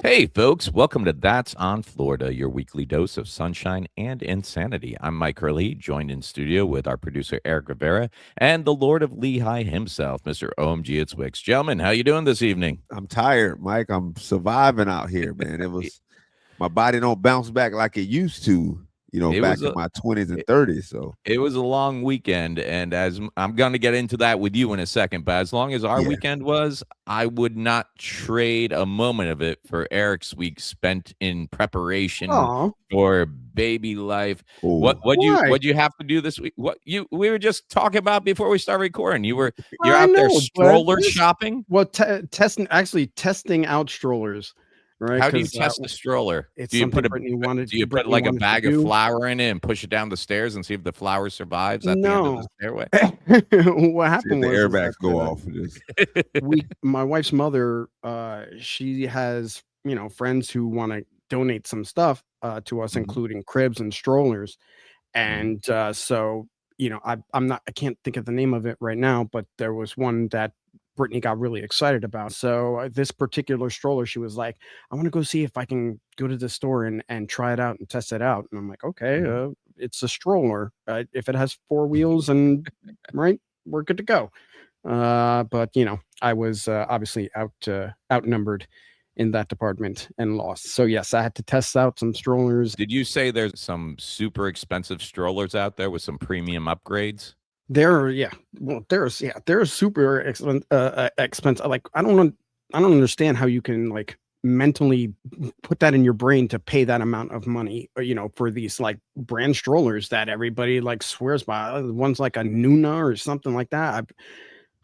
Hey, folks, welcome to That's on Florida, your weekly dose of sunshine and insanity. I'm Mike Hurley, joined in studio with our producer, Erick Rivera, and the Lord of Lehigh himself, Mr. OMG, it's Wicks. Gentlemen, how you doing this evening? I'm tired, Mike. I'm surviving out here, man. It It, was my body don't bounce back like it used to, it back was in a my 20s and it, 30s. So it was a long weekend, and I'm going to get into that with you in a second, but as long as our yeah. weekend was, I would not trade a moment of it for Eric's week spent in preparation Oh, for baby life. What Oh, what you why? what you have to do this week? What you we were just talking about before we start recording. You're I out there know, but stroller this shopping. well, testing out strollers, right? How do you Because test the stroller? it's Do you put something a do you put Brittany like a wanted to bag of do. flour in it and push it down the stairs and see if the flour survives at the end of the No. stairway? What see if happened the was is that airbags go off for this. my wife's mother, she has friends who want to donate some stuff to us, Mhm, including cribs and strollers, mhm. and so I'm not, I can't think of the name of it right now, but there was one that Brittany got really excited about. So this particular stroller, she was like, I want to go see if I can go to the store and try it out and test it out. And I'm like, okay, Mhm. it's a stroller. If it has four wheels and right, we're good to go. But I was obviously outnumbered in that department and lost. So yes, I had to test out some strollers. Did you say there's some super expensive strollers out there with some premium upgrades? Yeah, well, there's super expensive. Like I don't understand how you can like mentally put that in your brain to pay that amount of money, for these like brand strollers that everybody like swears by. One's like a Nuna or something like that.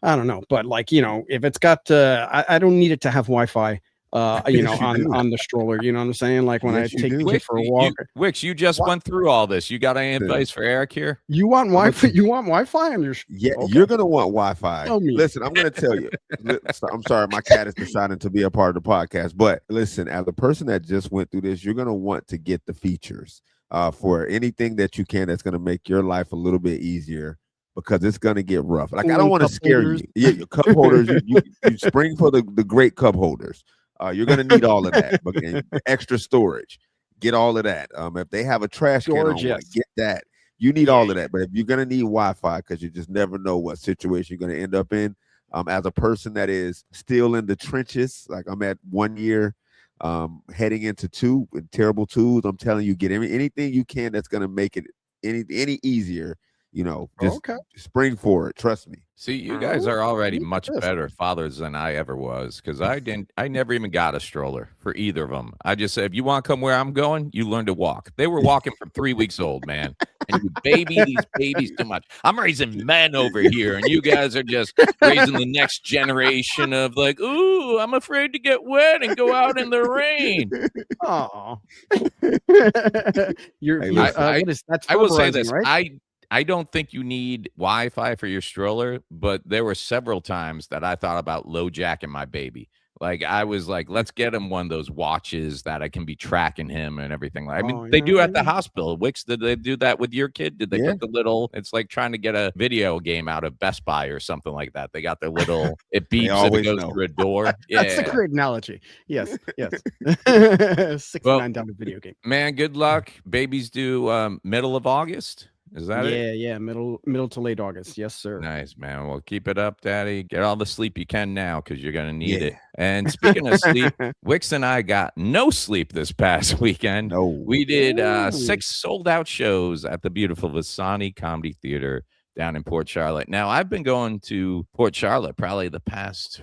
I don't know, but like if it's got, I don't need it to have Wi-Fi, Yes, you do. on the stroller. You know what I'm saying? Like when I Yes, you take the do. kid Wicks, for a walk. Wicks, you just What went through all this. You got any Listen, advice for Eric here? you want I'm gonna Wi-Fi? You want Wi-Fi on your? yeah, Okay, you're gonna want Wi-Fi. tell me. Listen, I'm gonna tell you. I'm sorry, my cat is deciding to be a part of the podcast. But listen, as a person that just went through this, you're gonna want to get the features for anything that you can that's gonna make your life a little bit easier because it's gonna get rough. Like I don't Cooling want to cup scare holders. you. Yeah, your cup holders, you spring for the great cup holders. You're gonna need all of that, but and extra storage. Get all of that. If they have a trash can on one, Gorgeous. get that. You need Yeah, all of that, but if you're gonna need Wi-Fi, because you just never know what situation you're gonna end up in. As a person that is still in the trenches, like I'm at 1 year, heading into two with terrible twos, I'm telling you, get anything you can that's gonna make it any easier. Just okay. spring for it. Trust me. See, you guys Oh, are already look at much this. better fathers than I ever was because I never even got a stroller for either of them. I just said, if you want to come where I'm going, you learn to walk. They were walking from 3 weeks old, man. And you baby these babies too much. I'm raising men over here, and you guys are just raising the next generation of like, ooh, I'm afraid to get wet and go out in the rain. Oh, Hey, you're I, listen. I what is that's I will say fertilizing, this. right? I don't think you need Wi-Fi for your stroller, but there were several times that I thought about low jacking my baby. Like I was like, let's get him one of those watches that I can be tracking him and everything. I mean, Oh they do yeah, at the yeah. hospital. Wicks, did they do that with your kid? Did they Yeah, put the little? It's like trying to get a video game out of Best Buy or something like that. They got their little. It they beeps and it always goes know. through a door. That's a Yeah. great analogy. Yes, yes. Well, $69 video game. man, good luck. Babies due middle of August. Is that it? Yeah, yeah. Middle to late August. Yes, sir. Nice, man. Well, keep it up, Daddy. Get all the sleep you can now because you're going to need it. Yeah. And speaking of sleep, Wicks and I got no sleep this past weekend. No. We did Ooh. 6 sold out shows at the beautiful Visani Comedy Theater down in Port Charlotte. Now, I've been going to Port Charlotte probably the past,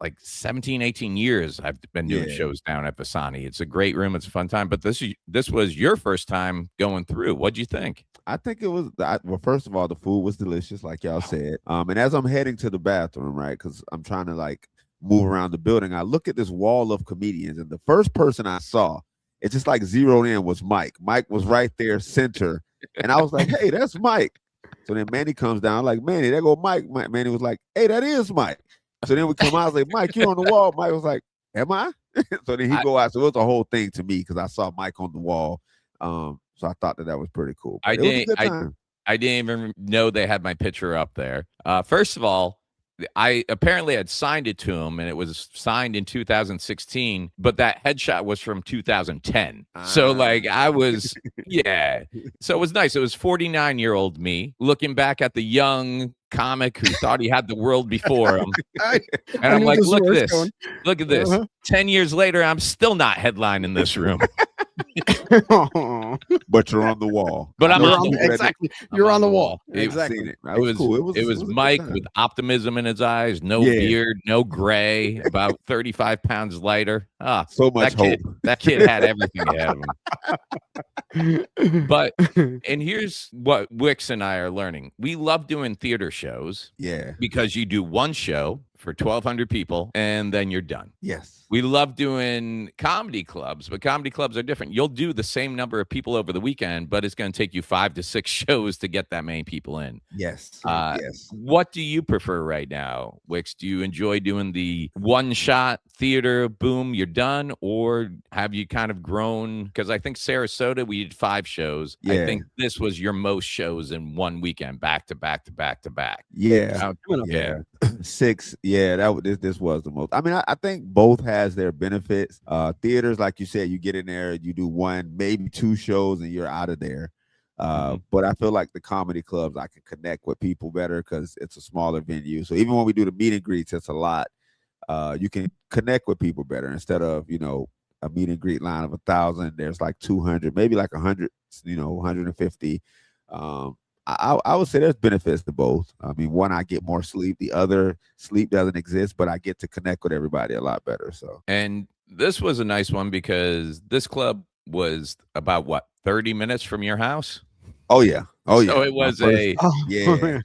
like 17, 18 years. I've been doing Yeah. shows down at Visani. It's a great room. It's a fun time. But this was your first time going through. What'd you think? I think it was well. First of all, the food was delicious, like y'all said. And as I'm heading to the bathroom, right, because I'm trying to like move around the building, I look at this wall of comedians, and the first person I saw, it just like zeroed in was Mike. Mike was right there, center, and I was like, "Hey, that's Mike." So then Manny comes down, like, "Manny, there go Mike." Manny was like, "Hey, that is Mike." So then we come out, I was like, "Mike, you on the wall?" Mike was like, "Am I?" So then he I, go out. So it was a whole thing to me because I saw Mike on the wall. So I thought that was pretty cool. I But it was a didn't. good time. I didn't even know they had my picture up there. First of all, I apparently had signed it to him, and it was signed in 2016, but that headshot was from 2010. So like I was, yeah. So it was nice. It was 49-year-old me looking back at the young comic who thought he had the world before him. And I'm like, look at this. Look at this. 10 years later, I'm still not headlining this room. But you're on the wall. But I'm on the exactly. You're on the wall. Exactly. Exactly. It was cool. It was Myke with optimism in his eyes, no beard, no gray, about 35 pounds lighter. So much hope. That kid had everything ahead of him. But and here's what Wicks and I are learning. We love doing theater shows. Yeah. Because you do one show for 1,200 people and then you're done. Yes. We love doing comedy clubs, but comedy clubs are different. You'll do the same number of people over the weekend, but it's going to take you 5 to 6 shows to get that many people in. Yes. Yes. What do you prefer right now, Wicks? Do you enjoy doing the one-shot theater, boom, you're done? Or have you kind of grown? Because I think Sarasota, we did 5 shows. Yeah. I think this was your most shows in one weekend, back to back to back to back. Yeah. Yeah. 6. Yeah, this was the most. I mean, I think both has their benefits. Theaters, like you said, you get in there, you do 1, maybe 2 shows, and you're out of there. But I feel like the comedy clubs, I can connect with people better because it's a smaller venue. So even when we do the meet and greets, it's a lot. You can connect with people better instead of, a meet and greet line of 1,000. There's like 200, maybe like 100, 150. I would say there's benefits to both. I mean, one, I get more sleep. The other, sleep doesn't exist, but I get to connect with everybody a lot better. So, and this was a nice one because this club was about 30 minutes from your house. Oh yeah. So it was yeah.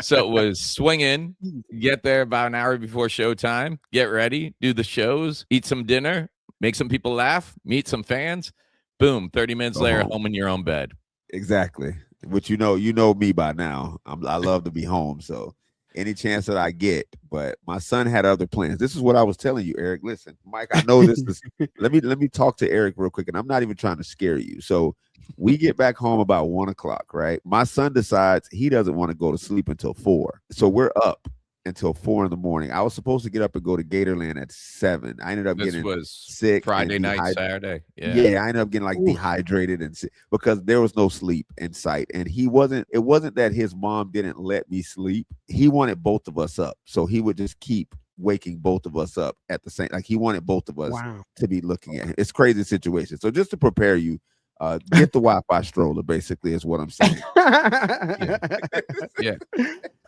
So it was swing in, get there about an hour before showtime, get ready, do the shows, eat some dinner, make some people laugh, meet some fans. Boom, 30 minutes later, home in your own bed. Exactly. Which you know me by now. I love to be home, so any chance that I get. But my son had other plans. This is what I was telling you, Eric. Listen, Myke, I know this is. let me talk to Eric real quick, and I'm not even trying to scare you. So we get back home about 1 o'clock, right? My son decides he doesn't want to go to sleep until 4, so we're up until 4 in the morning. I was supposed to get up and go to Gatorland at 7. I ended up getting sick. Friday night, Saturday. Yeah, I ended up getting like dehydrated and sick because there was no sleep in sight. And it wasn't that his mom didn't let me sleep. He wanted both of us up. So he would just keep waking both of us up at the same, like he wanted both of us to be looking at him. It's crazy situation. So just to prepare you, get the Wi-Fi stroller, basically, is what I'm saying. Yeah.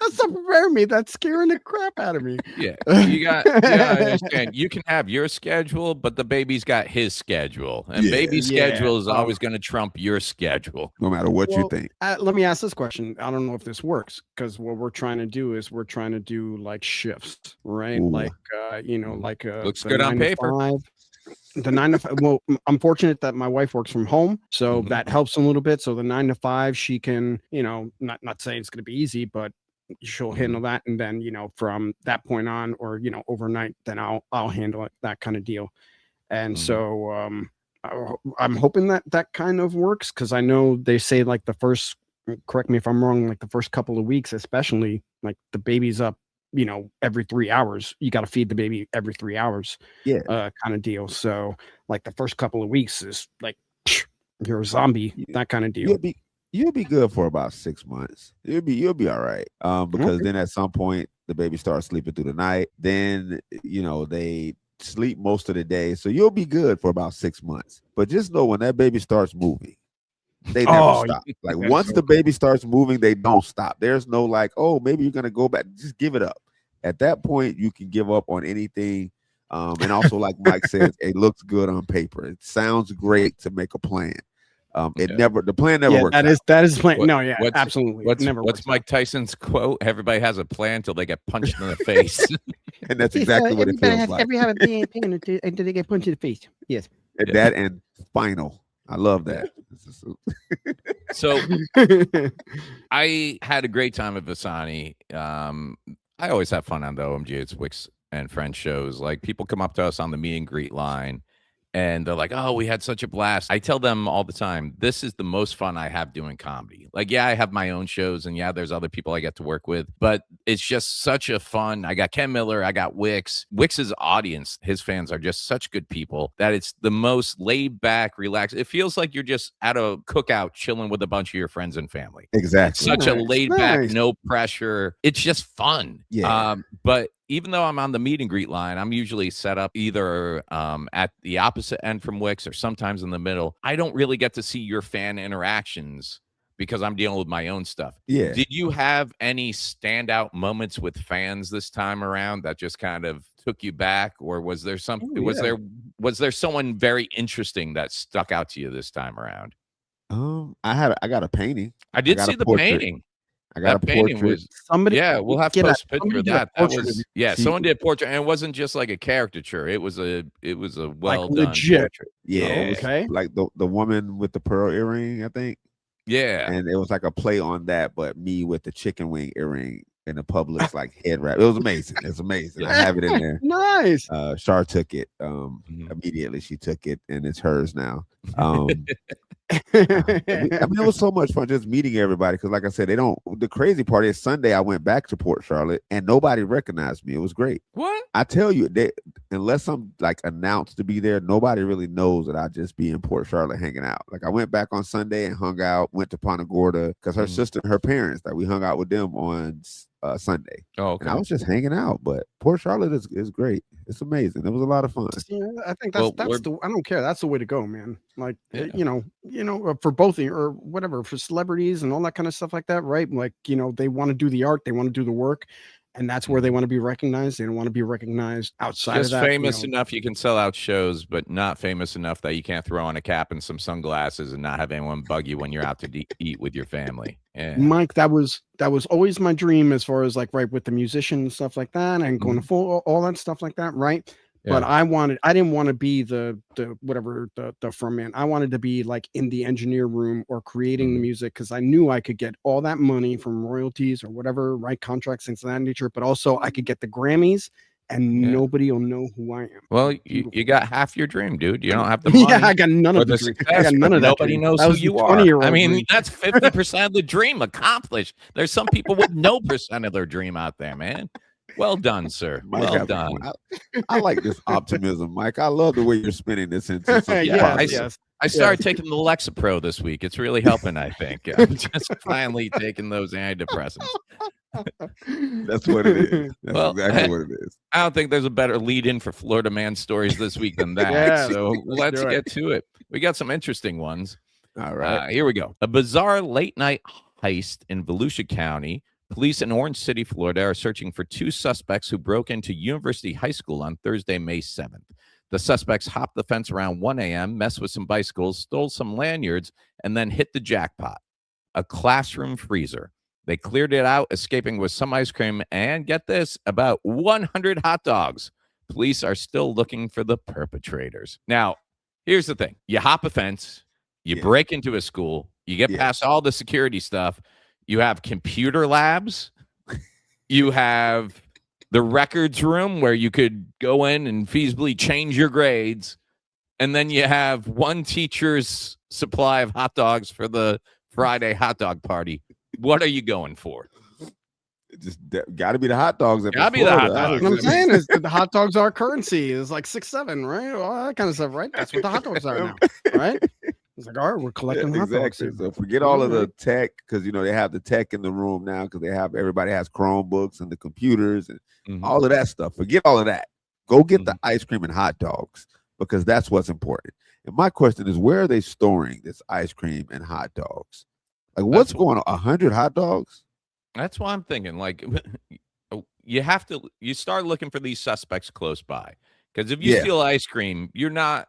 That's not preparing me. That's scaring the crap out of me. Yeah. You got to understand, you can have your schedule, but the baby's got his schedule. And baby's schedule is always going to trump your schedule. No matter what you think. Let me ask this question. I don't know if this works, because what we're trying to do is like shifts, right? Ooh. Like, looks good on paper. 5, the 9 to 5. Well, I'm fortunate that my wife works from home, so that helps a little bit. So the 9 to 5, she can, not saying it's going to be easy, but she'll handle that. And then, from that point on, or, overnight, then I'll handle it, that kind of deal. And so I'm hoping that kind of works, because I know they say like correct me if I'm wrong, like the first couple of weeks, especially, like the baby's up, every 3 hours. You got to feed the baby every 3 hours, kind of deal. So like the first couple of weeks is like you're a zombie, that kind of deal. You'll be good for about 6 months. You'll be all right. Because then at some point the baby starts sleeping through the night. Then they sleep most of the day, so you'll be good for about 6 months. But just know when that baby starts moving, they never stop. Like once the baby starts moving, they don't stop. There's no like, oh, maybe you're gonna go back. Just give it up. At that point, you can give up on anything. And also, like Myke says, it looks good on paper. It sounds great to make a plan. The plan never works. That is plan. Absolutely. What's Mike Tyson's quote? Everybody has a plan until they get punched in the face. And that's exactly what it feels like. Every have a plan until they get punched in the face. Yes. That and final. I love that. So I had a great time at Visani. I always have fun on the OMG. It's Wicks and Friends shows. Like people come up to us on the meet and greet line and they're like, "Oh, we had such a blast." I tell them all the time, this is the most fun I have doing comedy. Like, yeah, I have my own shows, and yeah, there's other people I get to work with, but it's just such a fun. I got Ken Miller, I got Wicks. Wicks's audience, his fans are just such good people that it's the most laid back, relaxed. It feels like you're just at a cookout chilling with a bunch of your friends and family. Exactly. Such a Nice, laid back, nice. no pressure. It's just fun. Yeah. But even though I'm on the meet and greet line, I'm usually set up either at the opposite end from Wicks or sometimes in the middle. I don't really get to see your fan interactions because I'm dealing with my own stuff. Yeah. Did you have any standout moments with fans this time around that just kind of took you back, or was there some Oh, yeah. was there someone very interesting that stuck out to you this time around? I got a painting. I did got see a the portrait. painting. I got That a painting portrait. was Somebody, yeah, we'll have to get a- post a picture somebody of did a that. That portrait of was you. yeah, She- someone did a portrait, and it wasn't just like a caricature. It was a well done legit. portrait. Yeah. It was Okay. like the woman with the pearl earring, I think. Yeah. And it was like a play on that, but me with the chicken wing earring and the Publix like head wrap. It was amazing. It's amazing. I have it in there. Nice. Shar took it Mhm. immediately. She took it and it's hers now. I mean, it was so much fun just meeting everybody because, like I said, they don't. The crazy part is Sunday I went back to Port Charlotte and nobody recognized me. It was great. What? I tell you, unless I'm like announced to be there, nobody really knows that I just be in Port Charlotte hanging out. Like I went back on Sunday and hung out, went to Punta Gorda because her sister and her parents, that we hung out with them on Sunday. Oh, And I okay. was just hanging out. But Port Charlotte is great. It's amazing. It was a lot of fun. Yeah, I think Well, that's the. I don't care. That's the way to go, man. Like Yeah. for both of you or whatever, for celebrities and all that kind of stuff like that, right? Like they want to do the art, they want to do the work, and that's where they want to be recognized. They don't want to be recognized outside Just of that. famous enough you can sell out shows, but not famous enough that you can't throw on a cap and some sunglasses and not have anyone bug you when you're out to eat with your family. Yeah. Mike, that was always my dream as far as like right with the musician and stuff like that, and going to full all that stuff like that, right? But I didn't want to be the whatever the front man. I wanted to be like in the engineer room or creating the music because I knew I could get all that money from royalties or whatever, right? Contracts, things of that nature. But also I could get the Grammys and nobody will know who I am. Well, you got half your dream, dude. You don't have the money. Yeah, I got none or of the the dream. success, I got none but of that. nobody dream. knows That who was the you are. 20-year-old I mean, dream. that's 50% of the dream accomplished. There's some people with no percent of their dream out there, man. Well done, sir. Mike Well has a done. point. I like this optimism, Mike. I love the way you're spinning this into something Yeah, positive. I started taking the Lexapro this week. It's really helping, I think. I'm just finally taking those antidepressants. That's what it is. That's Well, exactly what it is. I don't think there's a better lead-in for Florida man stories this week than that. Yeah, So let's do it. get to it. We got some interesting ones. All right. Here we go. A bizarre late-night heist in Volusia County. Police in Orange City, Florida, are searching for two suspects who broke into University High School on Thursday, May 7th. The suspects hopped the fence around 1 a.m., messed with some bicycles, stole some lanyards, and then hit the jackpot, a classroom freezer. They cleared it out, escaping with some ice cream and, get this, about 100 hot dogs. Police are still looking for the perpetrators. Now, here's the thing. You hop a fence, you break into a school, you get past all the security stuff, you have computer labs, you have the records room where you could go in and feasibly change your grades, and then you have one teacher's supply of hot dogs for the Friday hot dog party. What are you going for? It just got to be the hot dogs. Gotta be the hot dogs. What I'm saying is that the hot dogs are currency. It's like 6-7, right? All that kind of stuff, right? That's what the hot dogs are now, right? It's like, all right, we're collecting hot dogs. Exactly. So forget all of the tech, because they have the tech in the room now, because everybody has Chromebooks and the computers and all of that stuff. Forget all of that. Go get the ice cream and hot dogs, because that's what's important. And my question is, where are they storing this ice cream and hot dogs? Like, what's going on? 100 hot dogs? That's what I'm thinking. Like, you start looking for these suspects close by. Because if you steal ice cream, you're not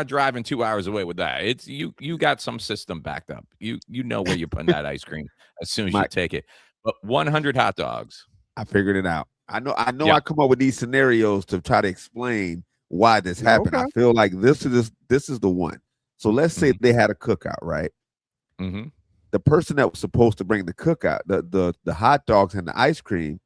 driving 2 hours away with that. It's you got some system backed up. You know where you're putting that ice cream as soon as you take it. But 100 hot dogs. I figured it out. I know. I come up with these scenarios to try to explain why this happened. Okay. I feel like this is the one. So let's say they had a cookout, right? Mm-hmm. The person that was supposed to bring the cookout, the hot dogs and the ice cream,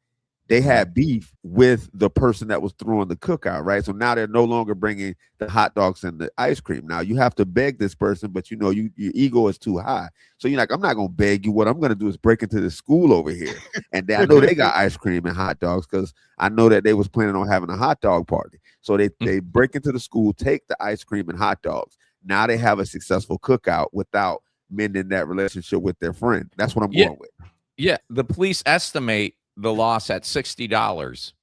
they had beef with the person that was throwing the cookout, right? So now they're no longer bringing the hot dogs and the ice cream. Now you have to beg this person, but your ego is too high. So you're like, I'm not gonna beg you. What I'm gonna do is break into the school over here, and I know they got ice cream and hot dogs because I know that they was planning on having a hot dog party. So they break into the school, take the ice cream and hot dogs. Now they have a successful cookout without mending that relationship with their friend. That's what I'm going with. Yeah, the police estimate the loss at $60.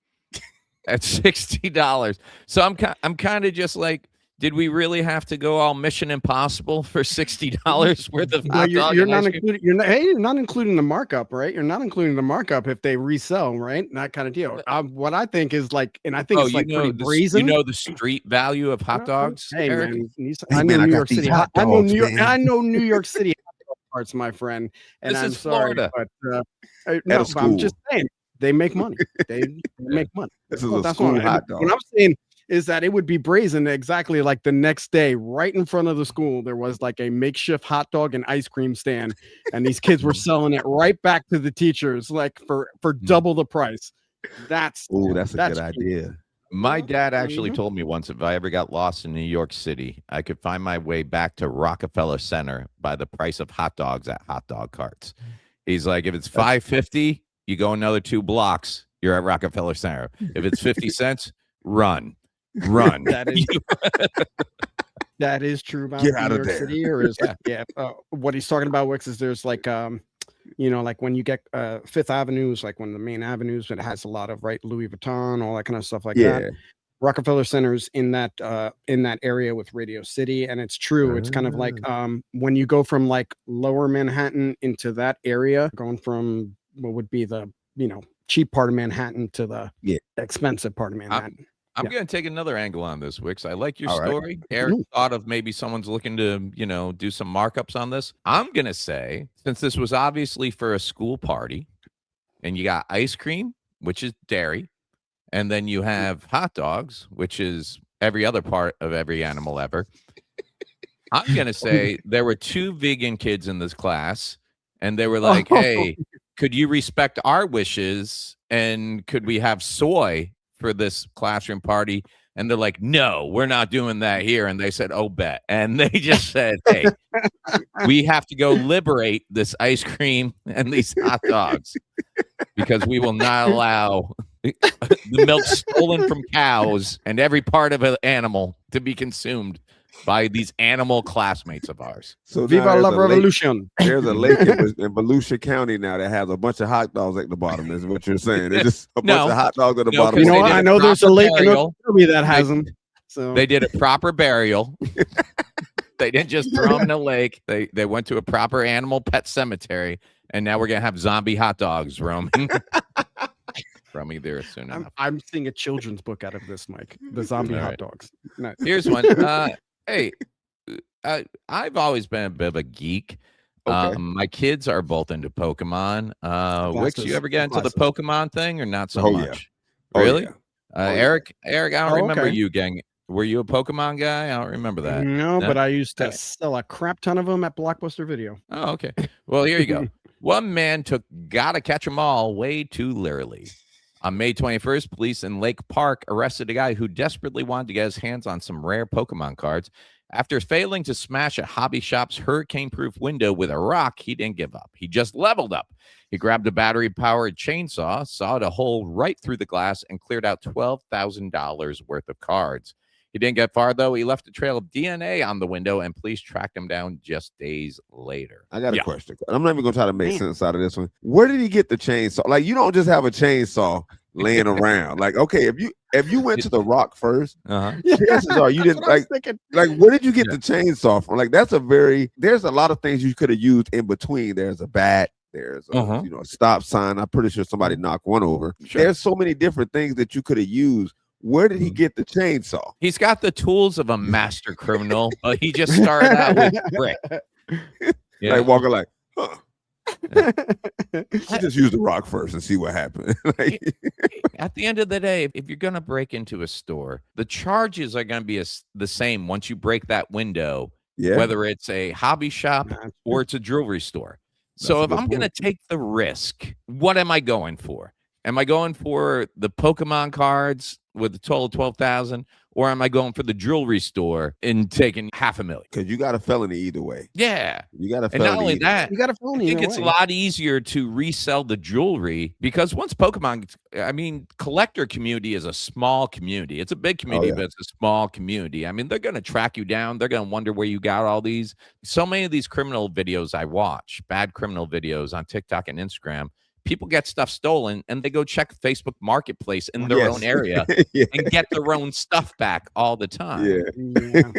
At $60. So I'm kind of just like, did we really have to go all Mission Impossible for $60 worth of hot dog? You're not including. You're not including the markup, right? You're not including the markup if they resell, right? That kind of deal. What I think is like, and I think it's like pretty brazen. You know the street value of hot dogs, hey, Eric? Man, I know New York City. I know New York City parts, my friend. And this I'm is sorry, Florida. but no, I'm just saying they make money. They make money. This is a school hot dog. What I'm saying is that it would be brazen exactly like the next day, right in front of the school, there was like a makeshift hot dog and ice cream stand, and these kids were selling it right back to the teachers, like for double the price. That's a good idea. My dad actually told me once if I ever got lost in New York City, I could find my way back to Rockefeller Center by the price of hot dogs at hot dog carts. He's like, if it's $5.50, you go another 2 blocks, you're at Rockefeller Center. If it's 50 cents, run. That is true about Get out New of York there. City, or is what he's talking about, Wicks, is there's like like when you get Fifth Avenue is like one of the main avenues, it has a lot of Louis Vuitton, all that kind of stuff like that. Rockefeller Center's in that area with Radio City, and it's true. It's kind of like when you go from like lower Manhattan into that area, going from what would be the cheap part of Manhattan to the expensive part of Manhattan. I'm going to take another angle on this, Wicks. I like your story. Eric thought of maybe someone's looking to, do some markups on this. I'm going to say, since this was obviously for a school party, and you got ice cream, which is dairy, and then you have hot dogs, which is every other part of every animal ever. I'm going to say there were 2 vegan kids in this class, and they were like, hey, could you respect our wishes, and could we have soy for this classroom party? And they're like, no, we're not doing that here. And they said, oh, bet. And they just said, hey, we have to go liberate this ice cream and these hot dogs because we will not allow the milk stolen from cows and every part of an animal to be consumed by these animal classmates of ours. So Viva la revolution. There's a lake in Volusia County now that has a bunch of hot dogs at the bottom. Is what you're saying? It's just a bunch of hot dogs at the bottom. I know there's a lake in Oklahoma that has them. So they did a proper burial. They didn't just throw them in a lake. They went to a proper animal pet cemetery, and now we're gonna have zombie hot dogs roaming. Roaming there soon enough. I'm seeing a children's book out of this, Mike. The zombie hot dogs. Nice. Here's one. Hey, I've always been a bit of a geek. My kids are both into Pokemon. Wicks, you ever get into the Pokemon thing or not so much? Yeah. Really? Yeah. Eric, I don't remember you gang. Were you a Pokemon guy? I don't remember that. No, but I used to sell a crap ton of them at Blockbuster Video. Oh, okay. Well, here you go. One man took Gotta Catch 'em All way too literally. On May 21st, police in Lake Park arrested a guy who desperately wanted to get his hands on some rare Pokemon cards. After failing to smash a hobby shop's hurricane-proof window with a rock, he didn't give up. He just leveled up. He grabbed a battery-powered chainsaw, sawed a hole right through the glass, and cleared out $12,000 worth of cards. He didn't get far, though. He left a trail of DNA on the window, and police tracked him down just days later. I got a question. I'm not even going to try to make sense out of this one. Where did he get the chainsaw? Like, you don't just have a chainsaw laying around. Like, okay, if you went to the rock first, chances are you didn't like where did you get the chainsaw from? Like, there's a lot of things you could have used in between. There's a bat, there's a, a stop sign. I'm pretty sure somebody knocked one over. Sure. There's so many different things that you could have used. Where did he get the chainsaw? He's got the tools of a master criminal, but he just started out with brick. Yeah. Like walking like, huh. I just use the rock first and see what happens. At the end of the day, if you're going to break into a store, the charges are going to be the same once you break that window, whether it's a hobby shop or it's a jewelry store. So if I'm going to take the risk, what am I going for? Am I going for the Pokemon cards with a total of 12,000, or am I going for the jewelry store and taking $500,000? Because you got a felony either way. Yeah. You got a And not felony only either that, way. You got a I phone think either it's a way. lot easier to resell the jewelry because once Pokemon, I mean, collector community is a small community. It's a big community, yeah. but it's a small community. I mean, they're going to track you down. They're going to wonder where you got all these. So many of these criminal videos I watch, bad criminal videos on TikTok and Instagram, people get stuff stolen and they go check Facebook Marketplace in their own area Yeah. and get their own stuff back all the time. Yeah. Yeah.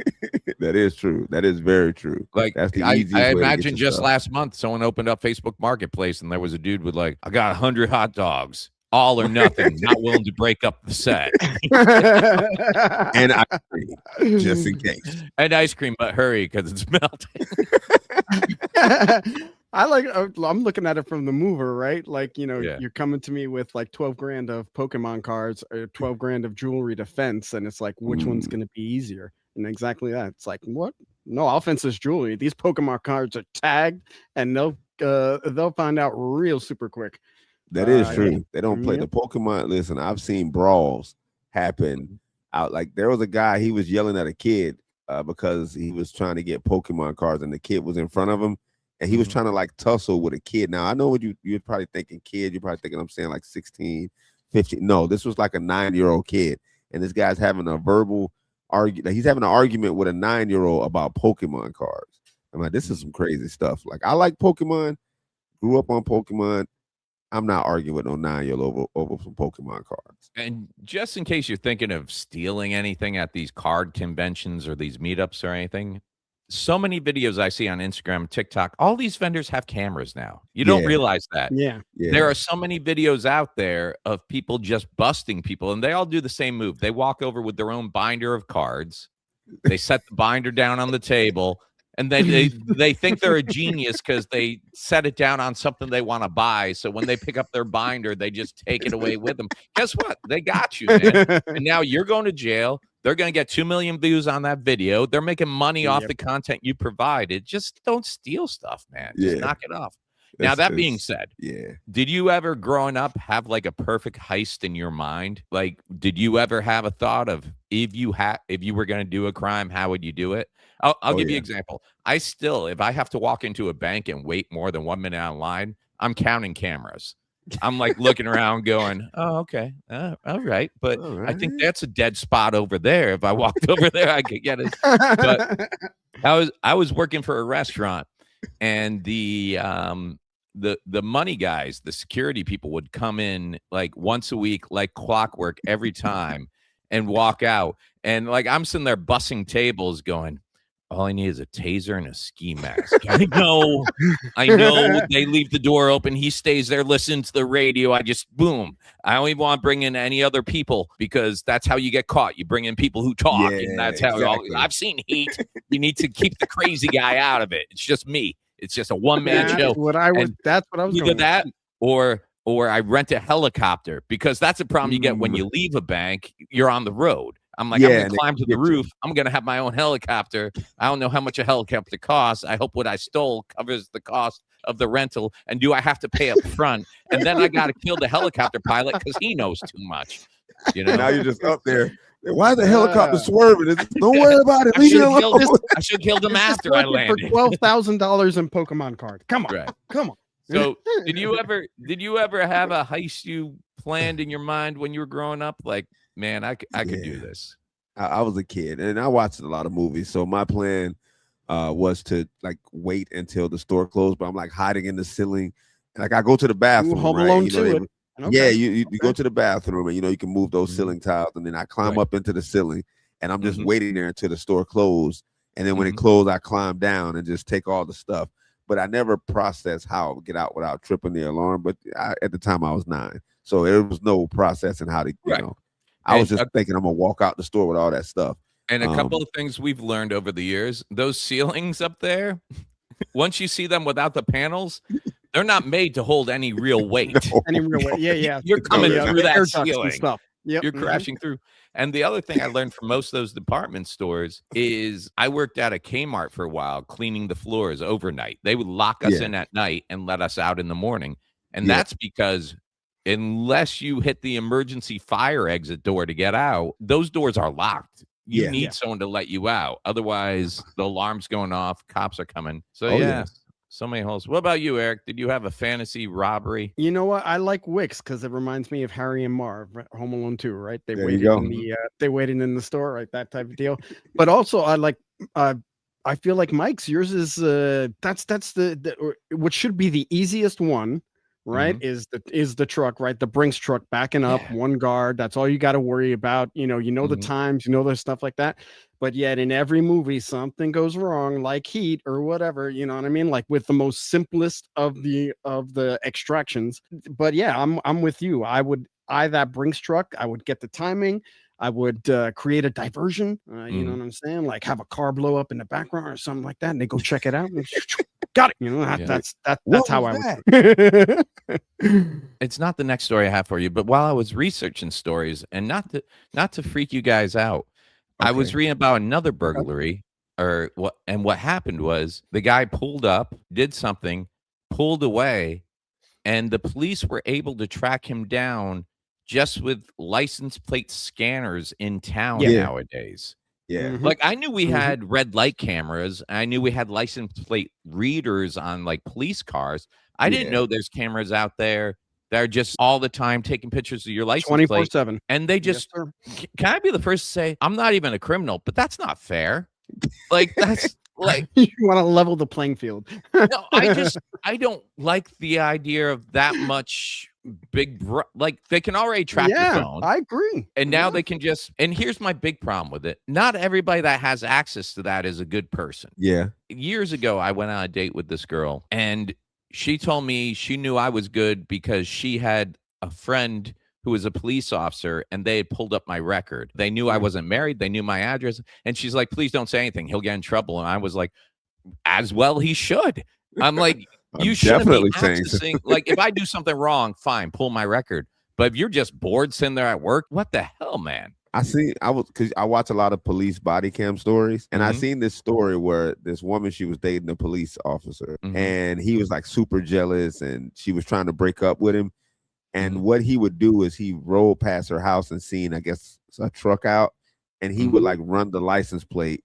That is true. That is very true. Like, That's the I easiest way to get imagine your just stuff. last month, someone opened up Facebook Marketplace and there was a dude with like, I got 100 hot dogs, all or nothing, not willing to break up the set. And ice cream, just in case. And ice cream, but hurry because it's melting. I'm looking at it from the mover, right? Like, Yeah. you're coming to me with like 12 grand of Pokemon cards or 12 grand of jewelry to fence, and it's like, which one's going to be easier? And exactly that. It's like, what? No, I'll fence this jewelry. These Pokemon cards are tagged, and they'll find out real super quick. That is true. Yeah. They don't play Yeah. the Pokemon. Listen, I've seen brawls happen out. Like there was a guy, he was yelling at a kid because he was trying to get Pokemon cards, and the kid was in front of him, and he was trying to like tussle with a kid. Now I know what you're probably thinking, kid. You're probably thinking I'm saying like 16, 15. No, this was like a 9-year-old kid, and this guy's having a verbal argument. He's having an argument with a 9-year-old about Pokemon cards. I'm like, this is some crazy stuff. Like I like Pokemon, grew up on Pokemon. I'm not arguing with no 9-year-old over some Pokemon cards. And just in case you're thinking of stealing anything at these card conventions or these meetups or anything, so many videos I see on Instagram, TikTok, all these vendors have cameras now. You don't Yeah. realize that. Yeah. Yeah. There are so many videos out there of people just busting people, and they all do the same move. They walk over with their own binder of cards. They set the binder down on the table, and then they think they're a genius because they set it down on something they want to buy. So when they pick up their binder, they just take it away with them. Guess what? They got you, man. And now you're going to jail. They're going to get 2 million views on that video. They're making money off the content you provided. Just don't steal stuff, man. Just knock it off. Now, that being said, did you ever growing up have like a perfect heist in your mind? Like, did you ever have a thought of if you were going to do a crime, how would you do it? I'll give you an example. If I have to walk into a bank and wait more than 1 minute online, I'm counting cameras. I'm like looking around going, oh, okay. All right. But I think that's a dead spot over there. If I walked over there, I could get it. But I was working for a restaurant, and the money guys, the security people would come in like once a week, like clockwork every time, and walk out. And like I'm sitting there bussing tables going, all I need is a taser and a ski mask. I know. They leave the door open. He stays there, listening to the radio. I just, boom. I don't even want to bring in any other people because that's how you get caught. You bring in people who talk, and that's how I've seen Heat. You need to keep the crazy guy out of it. It's just me. It's just a one-man show. That's what I was either going that or I rent a helicopter, because that's a problem you get when you leave a bank. You're on the road. I'm like, I'm going to climb to the roof. I'm going to have my own helicopter. I don't know how much a helicopter costs. I hope what I stole covers the cost of the rental. And do I have to pay up front? And then I got to kill the helicopter pilot because he knows too much. Now you're just up there. Why the helicopter swerving? Don't worry about it. Leave it alone. I should kill them after I landed. For $12,000 in Pokemon cards. Come on. Right. Come on. So did you ever have a heist you planned in your mind when you were growing up? Like, man, I could do this. I was a kid and I watched a lot of movies. So my plan was to like wait until the store closed, but I'm like hiding in the ceiling. Like I go to the bathroom. Home Alone too. Yeah, you go to the bathroom and you can move those ceiling tiles, and then I climb up into the ceiling, and I'm just waiting there until the store closed. And then when it closed, I climb down and just take all the stuff. But I never processed how I would get out without tripping the alarm. But at the time I was 9, so there was no processing how to, I was just thinking I'm gonna walk out the store with all that stuff. And a couple of things we've learned over the years: those ceilings up there, once you see them without the panels, they're not made to hold any real weight. Any real weight. Yeah. You're coming through that ceiling. Stuff. Yep. You're crashing through. And the other thing I learned from most of those department stores is I worked at a Kmart for a while, cleaning the floors overnight. They would lock us in at night and let us out in the morning. And that's because unless you hit the emergency fire exit door to get out, those doors are locked. You need someone to let you out. Otherwise, the alarm's going off. Cops are coming. So, so many holes. What about you, Eric? Did you have a fantasy robbery? You know what? I like Wicks because it reminds me of Harry and Marv, Home Alone 2, right? They There waited you go. in the they waited in the store, right? That type of deal. But also, I like. I feel like Mike's. Yours is that's the what should be the easiest one, right? Is the truck, right? The Brinks truck backing up, one guard. That's all you got to worry about. You know the times, the stuff like that. But yet in every movie, something goes wrong, like Heat or whatever. You know what I mean? Like with the most simplest of the extractions. But yeah, I'm with you. I would that Brinks truck. I would get the timing. I would create a diversion. You know what I'm saying? Like have a car blow up in the background or something like that, and they go check it out. And got it. You know that's how I would. It's not the next story I have for you, but while I was researching stories, and not to freak you guys out, I was reading about another burglary, what happened was the guy pulled up, did something, pulled away, and the police were able to track him down just with license plate scanners in town nowadays. Yeah. Like I knew we had red light cameras. I knew we had license plate readers on like police cars. I didn't know there's cameras out there that are just all the time taking pictures of your license plate. 24/7. And they just, can I be the first to say, I'm not even a criminal, but that's not fair. Like that's like you want to level the playing field. No, I don't like the idea of that much like they can already track your phone. I agree. And now they can just, and here's my big problem with it. Not everybody that has access to that is a good person. Yeah. Years ago, I went on a date with this girl and she told me she knew I was good because she had a friend who was a police officer and they had pulled up my record. They knew I wasn't married. They knew my address. And she's like, please don't say anything. He'll get in trouble. And I was like, as well, he should. I'm like, you shouldn't be accessing. Like, if I do something wrong, fine, pull my record. But if you're just bored sitting there at work, what the hell, man? Because I watch a lot of police body cam stories, and I seen this story where this woman, she was dating a police officer, and he was like super jealous, and she was trying to break up with him. And what he would do is he rolled past her house and seen, I guess, a truck out, and he would like run the license plate.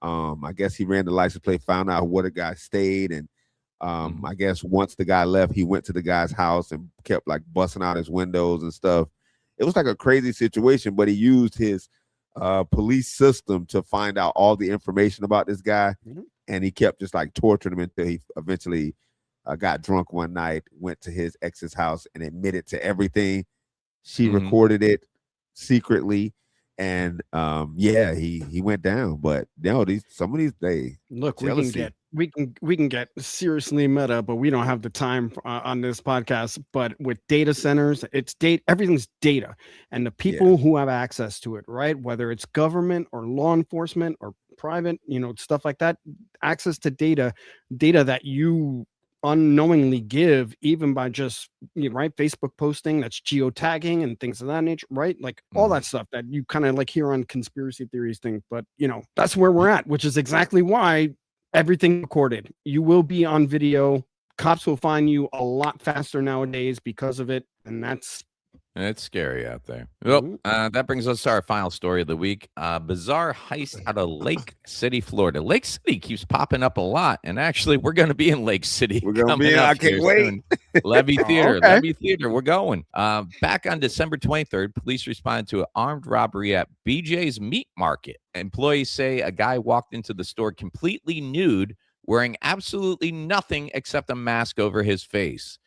I guess he ran the license plate, found out where the guy stayed, and I guess once the guy left, he went to the guy's house and kept like busting out his windows and stuff. It was like a crazy situation, but he used his police system to find out all the information about this guy, and he kept just like torturing him until he eventually got drunk one night, went to his ex's house and admitted to everything. She recorded it secretly, and he went down. But some of these days, look, we can get seriously meta, but we don't have the time on this podcast. But with data centers, everything's data, and the people who have access to it, right? Whether it's government or law enforcement or private, stuff like that, access to data that you unknowingly give, even by just Facebook posting, that's geotagging and things of that nature, right? Like all that stuff that you kind of like hear on conspiracy theories thing. But that's where we're at, which is exactly why everything recorded. You will be on video. Cops will find you a lot faster nowadays because of it, and it's scary out there. Well, that brings us to our final story of the week. Bizarre heist out of Lake City, Florida. Lake City keeps popping up a lot, and actually, we're going to be in Lake City. We're going to be. I can't wait. Levy Theater. Levy Theater. We're going. Back on December 23rd, police responded to an armed robbery at BJ's Meat Market. Employees say a guy walked into the store completely nude, wearing absolutely nothing except a mask over his face.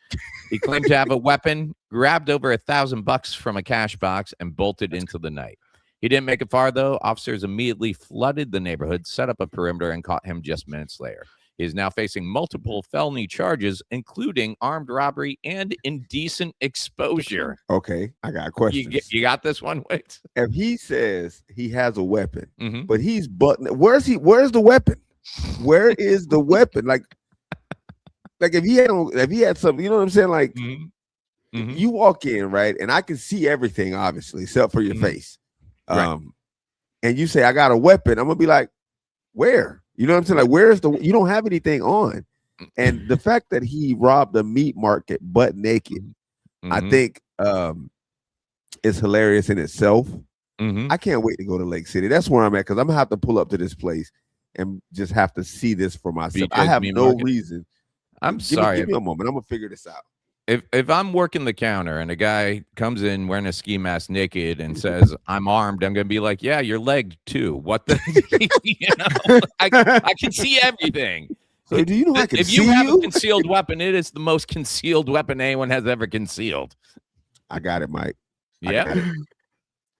He claimed to have a weapon, grabbed over $1,000 from a cash box, and bolted into the night. He didn't make it far, though. Officers immediately flooded the neighborhood, set up a perimeter, and caught him just minutes later. He is now facing multiple felony charges, including armed robbery and indecent exposure. Okay, I got a question. You got this one? Wait. If he says he has a weapon, but he's where's the weapon? Where is the weapon? Like if he had something, you know what I'm saying? Like you walk in, right, and I can see everything, obviously, except for your face. Right. And you say I got a weapon, I'm gonna be like, where? You know what I'm saying? Like, you don't have anything on. And the fact that he robbed a meat market butt naked, I think is hilarious in itself. Mhm. I can't wait to go to Lake City. That's where I'm at because I'm gonna have to pull up to this place and just have to see this for myself. I BJ's have Meat no Market. reason. I'm Give sorry. me a moment. I'm gonna figure this out. If I'm working the counter and a guy comes in wearing a ski mask naked and says, "I'm armed," I'm gonna be like, "Yeah, you're legged too. What the?" I can see everything. So do you know I can If see you have you? a concealed weapon, it is the most concealed weapon anyone has ever concealed. I got it, Mike. Yeah.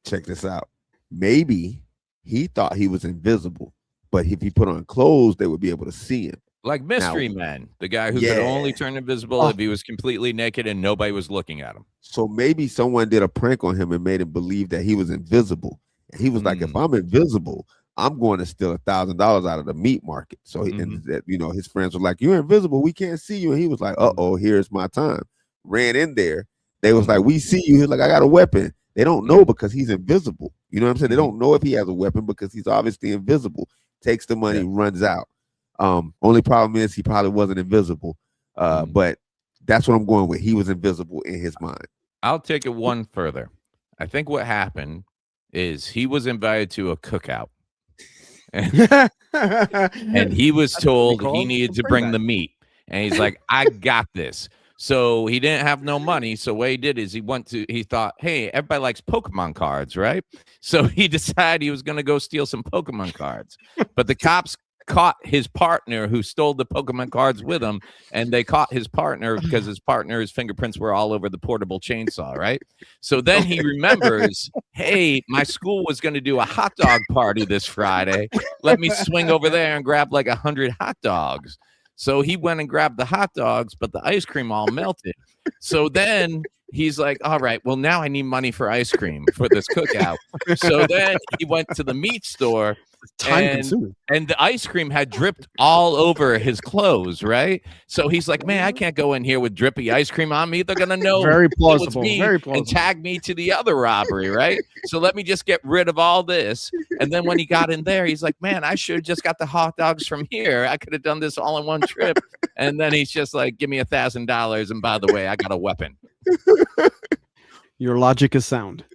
Check this out. Maybe he thought he was invisible, but if he put on clothes, they would be able to see him. Like Mystery Men, the guy who could only turn invisible if he was completely naked and nobody was looking at him. So maybe someone did a prank on him and made him believe that he was invisible. And he was like, if I'm invisible, I'm going to steal $1,000 out of the meat market. So and that, his friends were like, "You're invisible. We can't see you." And he was like, "Uh-oh, here's my time." Ran in there. They was like, "We see you." He's like, "I got a weapon." They don't know because he's invisible. You know what I'm saying? They don't know if he has a weapon because he's obviously invisible. Takes the money, runs out. Only problem is he probably wasn't invisible. But that's what I'm going with. He was invisible in his mind. I'll take it one further. I think what happened is he was invited to a cookout. And he was told he needed to bring the meat. And he's like, "I got this." So he didn't have no money. So what he did is he thought, hey, everybody likes Pokemon cards, right? So he decided he was going to go steal some Pokemon cards. But the cops caught his partner who stole the Pokemon cards with him, and they caught his partner because his partner's fingerprints were all over the portable chainsaw, right? So then he remembers, hey, my school was going to do a hot dog party this Friday. Let me swing over there and grab like 100 hot dogs. So he went and grabbed the hot dogs, but the ice cream all melted. So then he's like, all right, well, now I need money for ice cream for this cookout. So then he went to the meat store, and the ice cream had dripped all over his clothes, right? So he's like, man, I can't go in here with drippy ice cream on me. They're gonna know very plausible, it's me very plausible, and tag me to the other robbery, right? So let me just get rid of all this. And then when he got in there, he's like, man, I should have just got the hot dogs from here. I could have done this all in one trip. And then he's just like, give me $1,000, and by the way, I got a weapon. Your logic is sound.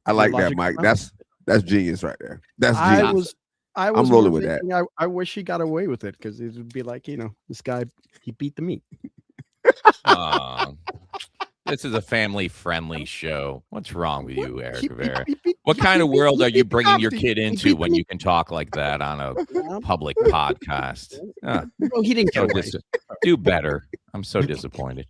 I like that, Mike. That's genius right there. That's genius. I'm rolling with that. I wish he got away with it because it would be like, this guy, he beat the meat. This is a family-friendly show. What's wrong with you, Erick Rivera? What kind of world are you bringing your kid into when you can talk like that on a public podcast? Well, he didn't get away. Do better. I'm so disappointed.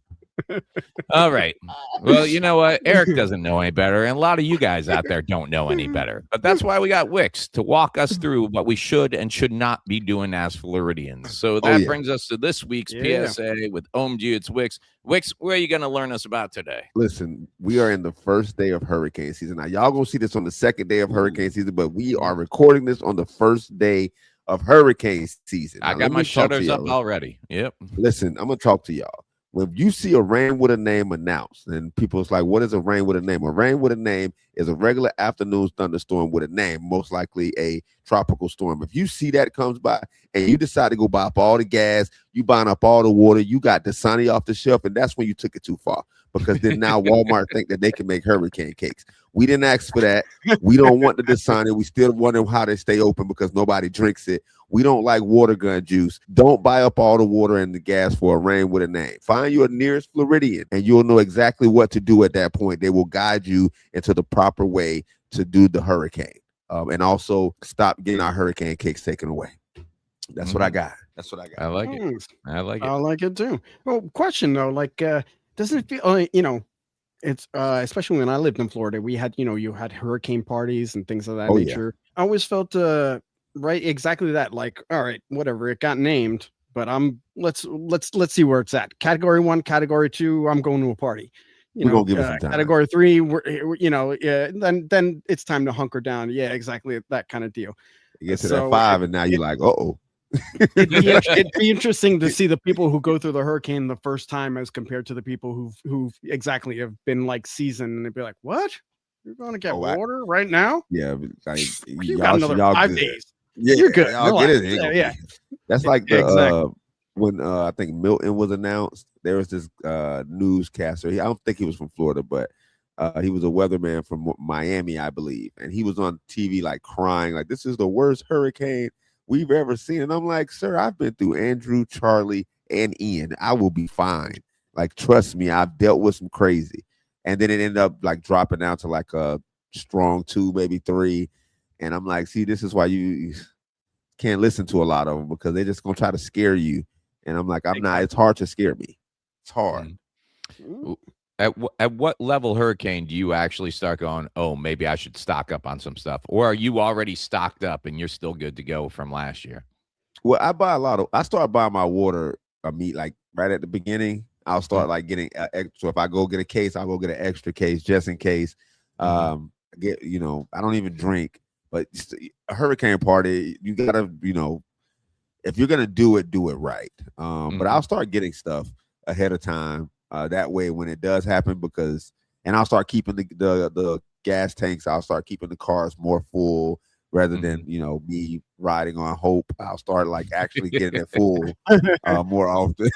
All right. Well, you know what? Erick doesn't know any better, and a lot of you guys out there don't know any better. But that's why we got Wicks to walk us through what we should and should not be doing as Floridians. So that brings us to this week's PSA with OMG. It's Wicks. Wicks, what are you going to learn us about today? Listen, we are in the first day of hurricane season. Now, y'all going to see this on the second day of hurricane season, but we are recording this on the first day of hurricane season. Now, I got my shutters up already. Yep. Listen, I'm going to talk to y'all. When you see a rain with a name announced, and people's like, what is a rain with a name? A rain with a name is a regular afternoon thunderstorm with a name, most likely a tropical storm. If you see that comes by and you decide to go buy up all the gas, you buying up all the water, you got Visani off the shelf, and that's when you took it too far. Because then now Walmart think that they can make hurricane cakes. We didn't ask for that. We don't want the Visani. We still wonder how they stay open because nobody drinks it. We don't like water gun juice. Don't buy up all the water and the gas for a rain with a name. Find your nearest Floridian, and you'll know exactly what to do at that point. They will guide you into the proper way to do the hurricane. And also stop getting our hurricane cakes taken away. That's what I got. That's what I got. I like it. I like it. I like it too. Well, question though, like, doesn't it feel, it's especially when I lived in Florida, we had, you had hurricane parties and things of that nature. I always felt right, exactly that. Like, all right, whatever, it got named, but let's see where it's at. Category 1, category 2, I'm going to a party. We're gonna give it some time. Category 3, then it's time to hunker down. Yeah, exactly, that kind of deal. You get to that 5, and now you're like, uh-oh. It'd be interesting to see the people who go through the hurricane the first time as compared to the people who exactly have been like seasoned, and they'd be like, what? You're going to get water right now? Yeah, like, you got another 5 days. Yeah, you're good. I'll get it. Yeah. That's like the when I think Milton was announced. There was this newscaster. I don't think he was from Florida, but He was a weatherman from Miami, I believe, and he was on TV like crying, like this is the worst hurricane we've ever seen. And I'm like, sir, I've been through Andrew, Charlie, and Ian. I will be fine. Like, trust me, I've dealt with some crazy. And then it ended up like dropping down to like a strong 2, maybe 3. And I'm like, see, this is why you can't listen to a lot of them, because they're just gonna try to scare you. And I'm like, I'm not. It's hard to scare me. It's hard. At what level hurricane do you actually start going, oh, maybe I should stock up on some stuff? Or are you already stocked up and you're still good to go from last year? Well, I start buying my water meat like right at the beginning. I'll start like getting extra. If I go get a case, I'll go get an extra case just in case. I don't even drink, but a hurricane party, you gotta, if you're gonna do it right. But I'll start getting stuff ahead of time. That way, when it does happen, and I'll start keeping the gas tanks. I'll start keeping the cars more full rather than me riding on hope. I'll start like actually getting it full more often.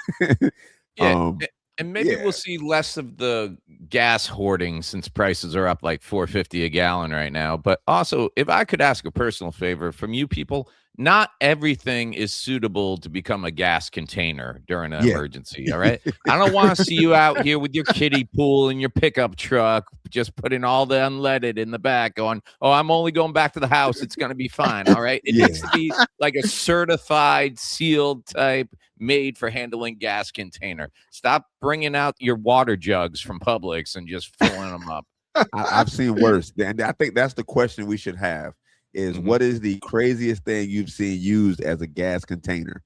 And maybe we'll see less of the gas hoarding since prices are up like $4.50 a gallon right now. But also, if I could ask a personal favor from you people, not everything is suitable to become a gas container during an emergency. All right. I don't want to see you out here with your kiddie pool and your pickup truck, just putting all the unleaded in the back going, oh, I'm only going back to the house. It's going to be fine. All right. It needs to be like a certified sealed type made for handling gas container. Stop bringing out your water jugs from Publix and just filling them up. I've seen worse. And I think that's the question we should have is what is the craziest thing you've seen used as a gas container?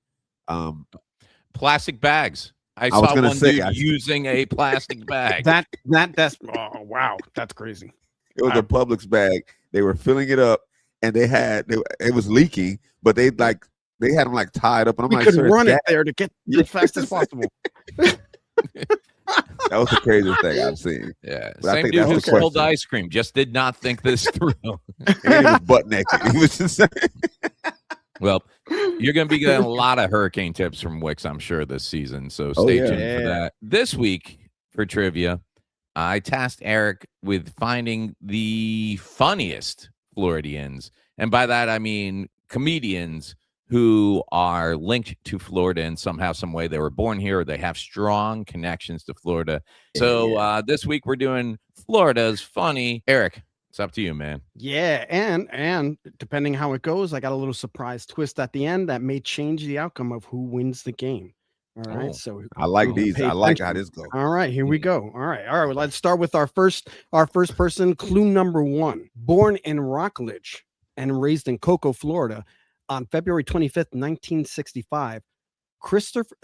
Plastic bags. I saw one dude using a plastic bag. That's oh wow, that's crazy. It was a Publix bag. They were filling it up, and it was leaking, but they had them like tied up, and I'm could run it there to get as fast as possible. That was the craziest thing I've seen. Yeah, same dude who sold ice cream just did not think this through. And he was butt naked. He was just saying. Well, you're going to be getting a lot of hurricane tips from Wicks, I'm sure, this season. So stay tuned for that. This week for trivia, I tasked Erick with finding the funniest Floridians. And by that, I mean comedians who are linked to Florida in somehow, some way. They were born here, or they have strong connections to Florida. So this week we're doing Florida's funny. Erick, it's up to you, man. Yeah, and depending how it goes, I got a little surprise twist at the end that may change the outcome of who wins the game. All right, so I like these. I like how this goes. All right, here we go. All right. Well, let's start with our first person. Clue number 1: born in Rockledge and raised in Cocoa, Florida, on February 25th, 1965,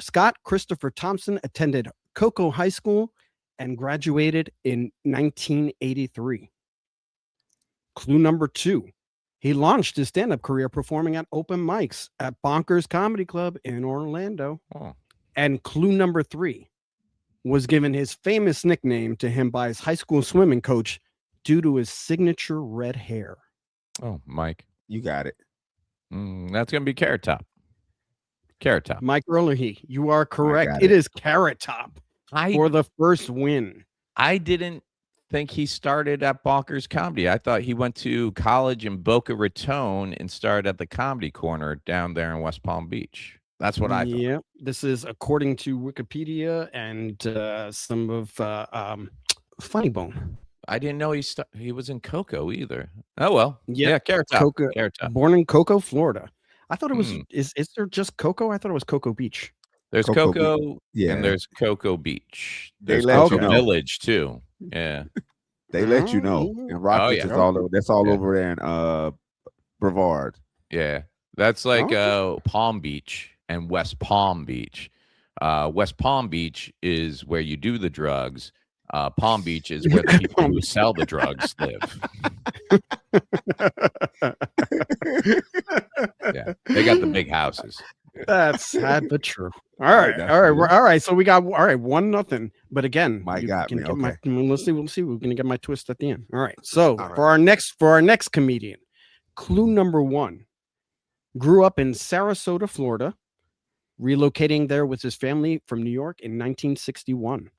Scott Christopher Thompson attended Cocoa High School and graduated in 1983. Clue number 2: he launched his stand-up career performing at open mics at Bonkers Comedy Club in Orlando. And clue number 3: was given his famous nickname to him by his high school swimming coach due to his signature red hair. Oh, Mike. You got it. That's going to be Carrot Top. Carrot Top. Mike Earlehy, you are correct. It is Carrot Top for the first win. I didn't think he started at Bonkers Comedy. I thought he went to college in Boca Raton and started at the Comedy Corner down there in West Palm Beach. That's what I thought. Yeah, this is according to Wikipedia and some of Funny Bone. I didn't know he was in Cocoa either. Oh well, yeah, Carrot Top. Carrot Top. Born in Cocoa, Florida. I thought it was. Is there just Cocoa? I thought it was Cocoa Beach. There's Cocoa, and there's Cocoa Beach. There's Cocoa Village too. Yeah, they let you know. And Rockledge is all over. That's all over there in Brevard. Yeah, that's like Palm Beach and West Palm Beach. West Palm Beach is where you do the drugs. Palm Beach is where the people who sell the drugs live. Yeah, they got the big houses. That's sad but true. All right. So we got 1-0. But again, Mike got me. Okay. We'll see. We're gonna get my twist at the end. All right. So for our next comedian, clue number 1: grew up in Sarasota, Florida, relocating there with his family from New York in 1961.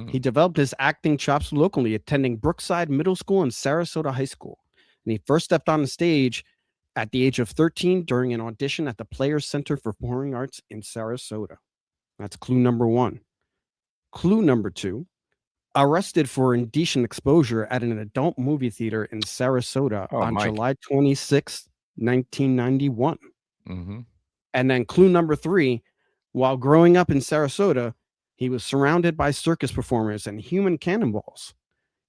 He developed his acting chops locally, attending Brookside Middle School and Sarasota High School. And he first stepped on the stage at the age of 13 during an audition at the Players Center for Performing Arts in Sarasota. That's clue number 1. Clue number 2. Arrested for indecent exposure at an adult movie theater in Sarasota on Myke. July 26, 1991. Mm-hmm. And then clue number 3, while growing up in Sarasota, he was surrounded by circus performers and human cannonballs.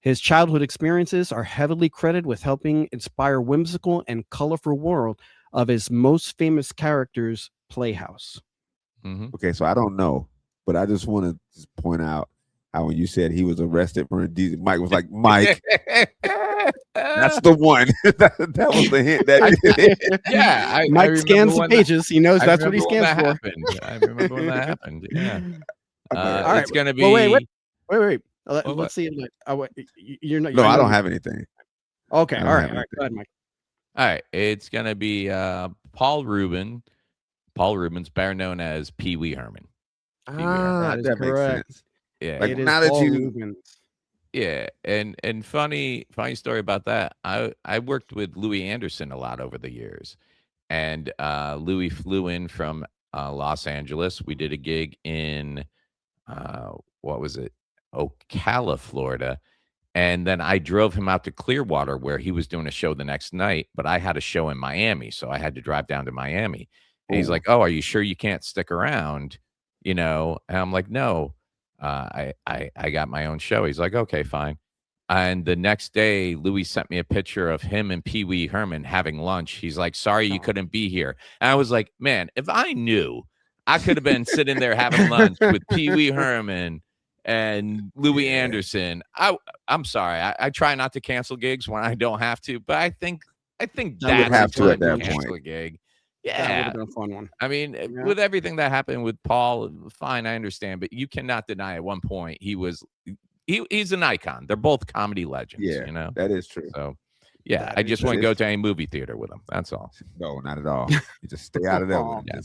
His childhood experiences are heavily credited with helping inspire whimsical and colorful world of his most famous character's playhouse. Mm-hmm. Okay, so I don't know, but I just want to point out how when you said he was arrested for indecent, Mike was like, Mike, that's the one. that was the hint. That Mike scans the pages. He knows that's what he scans for. I remember when that happened. Yeah. All right. It's going to be. Well, wait. Let's see. You're not. No, I don't have anything. Okay. All right. Go ahead, Mike. All right. It's going to be Paul Rubin. Paul Rubin's better known as Pee Wee Herman. That is correct. Makes sense. Yeah. Like now that you. Yeah, and funny story about that. I worked with Louis Anderson a lot over the years, and Louis flew in from Los Angeles. We did a gig in what was it? Ocala, Florida, and then I drove him out to Clearwater where he was doing a show the next night. But I had a show in Miami, so I had to drive down to Miami. And he's like, "Oh, are you sure you can't stick around?" And I'm like, "No." I got my own show. He's like, okay, fine. And the next day, Louis sent me a picture of him and Pee Wee Herman having lunch. He's like, sorry, you couldn't be here. And I was like, man, if I knew, I could have been sitting there having lunch with Pee Wee Herman and Louis Anderson. I'm sorry. I try not to cancel gigs when I don't have to, but I think that's would have to at that cancel point. A gig. That would Yeah, have been a fun one. I mean, with everything that happened with Paul, fine, I understand, but you cannot deny at one point he's an icon. They're both comedy legends. Yeah, that is true. So, yeah, I just want to go to a movie theater with them. That's all. No, not at all. You just stay out of that one. Yeah.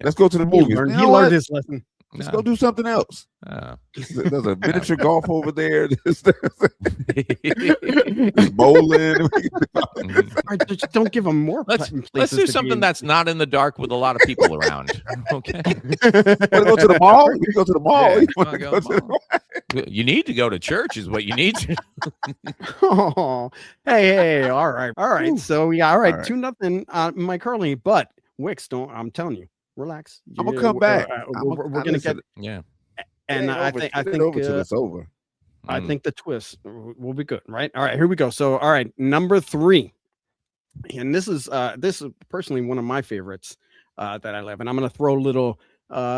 Let's go to the movies. He learned his lesson. Let's go do something else. There's a miniature golf over there. There's bowling. Just don't give them more. Let's do something that's not in the dark with a lot of people around. Okay. Want to go to the mall? We can go to the mall. Yeah, you need to go to church, is what you need to. Oh, hey, all right. Ooh. So all right. 2-0, Mike Hurley. But Wicks, I'm telling you. Relax. I'm gonna come back. We're gonna get and I think it's over. I think the twist will be good, right? All right, here we go. So, all right, number 3, and this is personally one of my favorites that I love, and I'm gonna throw a little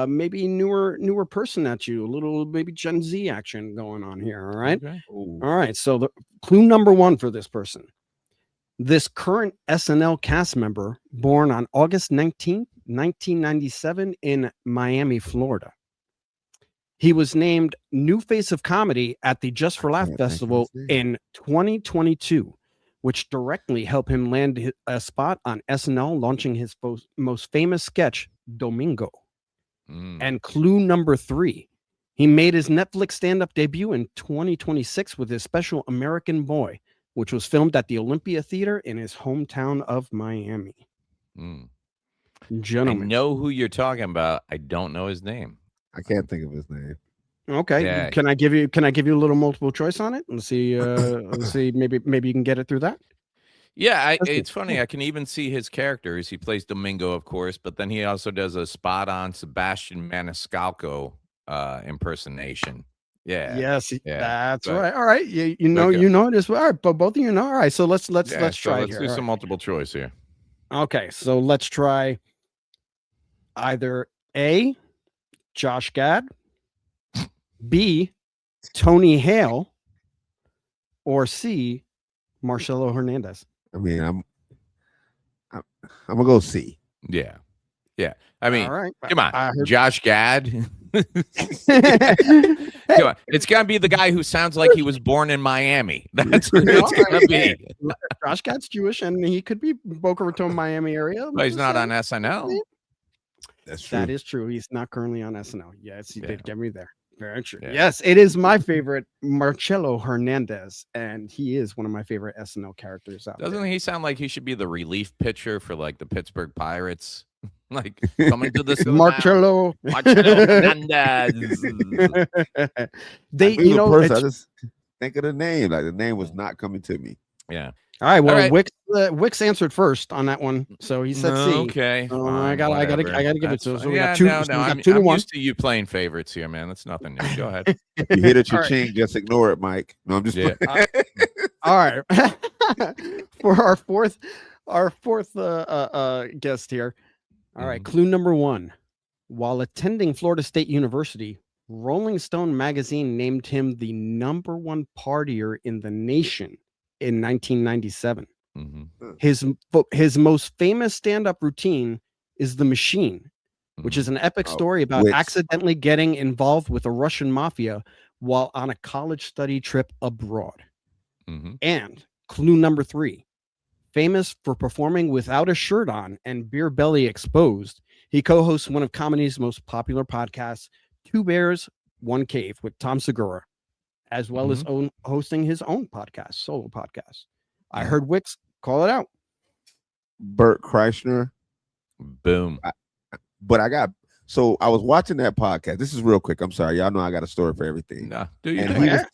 maybe newer person at you, a little maybe Gen Z action going on here. All right, all right. So the clue number 1 for this person. This current SNL cast member, born on August 19th, 1997 in Miami, Florida. He was named New Face of Comedy at the Just for Laugh Festival in 2022, which directly helped him land a spot on SNL, launching his most famous sketch, Domingo. And clue number 3. He made his Netflix stand-up debut in 2026 with his special American Boy, which was filmed at the Olympia Theater in his hometown of Miami. Gentlemen, I know who you're talking about. I don't know his name. I can't think of his name. Okay, yeah. Can I give you a little multiple choice on it? Let's see. Let's see. Maybe you can get it through that. Yeah, it's funny. I can even see his characters. He plays Domingo, of course, but then he also does a spot on Sebastian Maniscalco impersonation. Yeah. Yes, that's right. All right. You know it as well. All right, but both of you know. All right. So let's try let's here. do some multiple choice here. Okay. So let's try either A, Josh Gad, B, Tony Hale, or C, Marcelo Hernandez. I mean, I'm gonna go C. Yeah. I mean, all right. Come on, Josh Gad. Come on. It's gonna be the guy who sounds like he was born in Miami. That's what it's gonna be. Josh Gad's Jewish, and he could be Boca Raton, Miami area. But he's not on SNL. That's true. That is true. He's not currently on SNL. Yes, he did get me there. Very true. Yeah. Yes, it is my favorite, Marcelo Hernandez, and he is one of my favorite SNL characters out Doesn't there. he sound like he should be the relief pitcher for like the Pittsburgh Pirates? Like coming to the Marcelo Hernandez. They, I knew the person, I it's, just think of the name. Like the name was not coming to me. Yeah. all right. Well, All right. Wicks answered first on that one, so he said C. Okay. So fine, I gotta give it That's to him. So fine. we Yeah, got two. no, so no. we got I'm 2 to 1. used to you playing favorites here, man. That's nothing new. Go ahead. If you hit it, All your right. ching, just ignore it, Mike. No, I'm just Yeah. All right. For our fourth guest here. All right. Clue number 1. While attending Florida State University, Rolling Stone magazine named him the #1 partier in the nation in 1997. His most famous stand-up routine is The Machine, which is an epic story about Wicks. accidentally getting involved with the Russian mafia while on a college study trip abroad. And clue number 3, famous for performing without a shirt on and beer belly exposed, he co-hosts one of comedy's most popular podcasts, Two Bears, One Cave, with Tom Segura, as well as hosting his own podcast, solo podcast. I heard Wicks call it out. Bert Kreischer. Boom. But I was watching that podcast. This is real quick. I'm sorry. Y'all know I got a story for everything. Nah, do you? And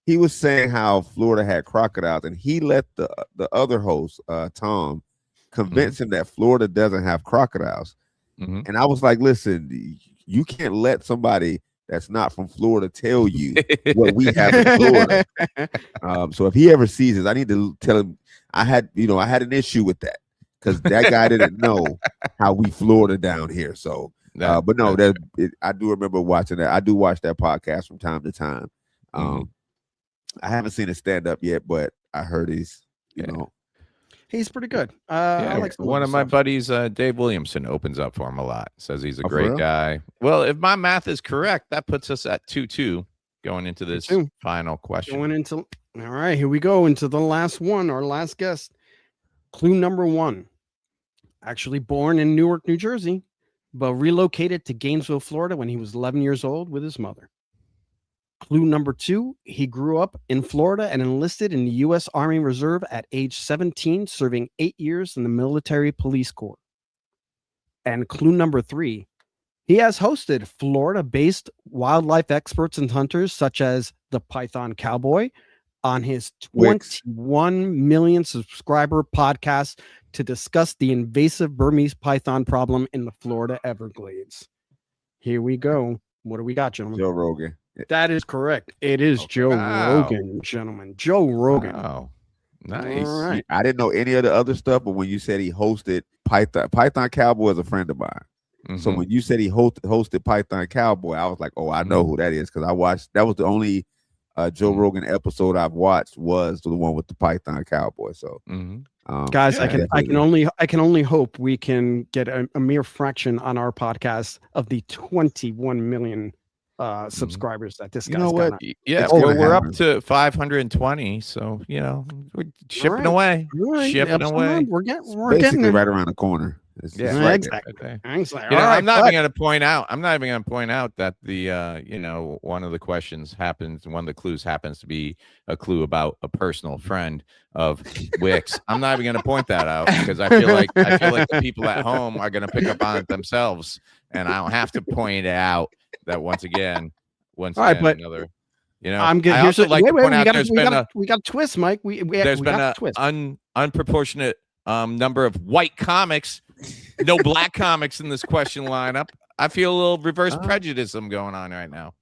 he was saying how Florida had crocodiles, and he let the other host, Tom, convince him that Florida doesn't have crocodiles. And I was like, listen, you can't let somebody that's not from Florida tell you what we have in Florida. So if he ever sees this, I need to tell him I had an issue with that because that guy didn't know how we Florida down here. So, but no, I do remember watching that. I do watch that podcast from time to time. I haven't seen it stand up yet, but I heard he's, he's pretty good. Yeah, I like some one of my stuff. buddies, Dave Williamson, opens up for him a lot. Says he's a Oh, for great real? guy. Well, if my math is correct, that puts us at 2-2 going into this 2-2. final question. All right, here we go into the last one, our last guest. Clue number 1. Actually born in Newark, New Jersey, but relocated to Gainesville, Florida when he was 11 years old with his mother. Clue number 2, he grew up in Florida and enlisted in the U.S. Army Reserve at age 17, serving 8 years in the military police corps. And clue number 3, he has hosted Florida-based wildlife experts and hunters such as the Python Cowboy on his 21 million subscriber podcast to discuss the invasive Burmese python problem in the Florida Everglades. Here we go. What do we got, gentlemen? Joe Rogan. That is correct. It is Joe Rogan, gentlemen. Joe Rogan. Wow. Nice. All right. I didn't know any of the other stuff, but when you said he hosted Python Cowboy is a friend of mine. So when you said he hosted Python Cowboy, I was like, oh, I know who that is because I watched. That was the only Joe Rogan episode I've watched was the one with the Python Cowboy. So, guys, yeah, I can only hope we can get a mere fraction on our podcast of the 21 million subscribers that this guy's got. Yeah, we're up to 520, so we're shipping away. Shipping away. We're basically getting right around the corner. Yeah, right exactly. Okay. I'm not even going to point out. I'm not even going to point out that the one of the questions happens. One of the clues happens to be a clue about a personal friend of Wicks. I'm not even going to point that out because I feel like the people at home are going to pick up on it themselves, and I don't have to point it out. That once again, another. I'm good. I also like to point out we got a twist, Mike. There's been an unproportionate number of white comics, no black comics in this question lineup. I feel a little reverse prejudice going on right now.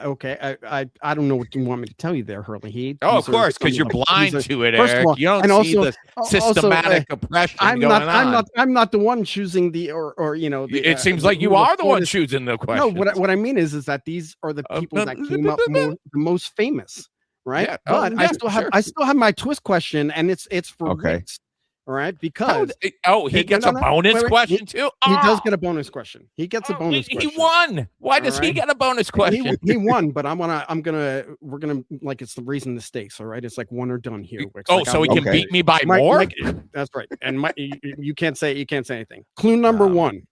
Okay, I don't know what you want me to tell you there, Hurley. Of course, because you're blind to it, Eric. You don't see the systematic oppression going on. I'm not the one choosing it seems like you are the one choosing the question. No, what I mean is that these are the people that came up the most famous, right? Yeah. But I still have my twist question, and it's for Wicks. All right, because he gets a bonus question too. He does get a bonus question. He gets a bonus question. He won. Why does he get a bonus question? He won, but we're gonna like it's the raising the stakes. All right, it's like one or done here. Wicks. So he can beat me by more. That's right. And you can't say anything. Clue number 1.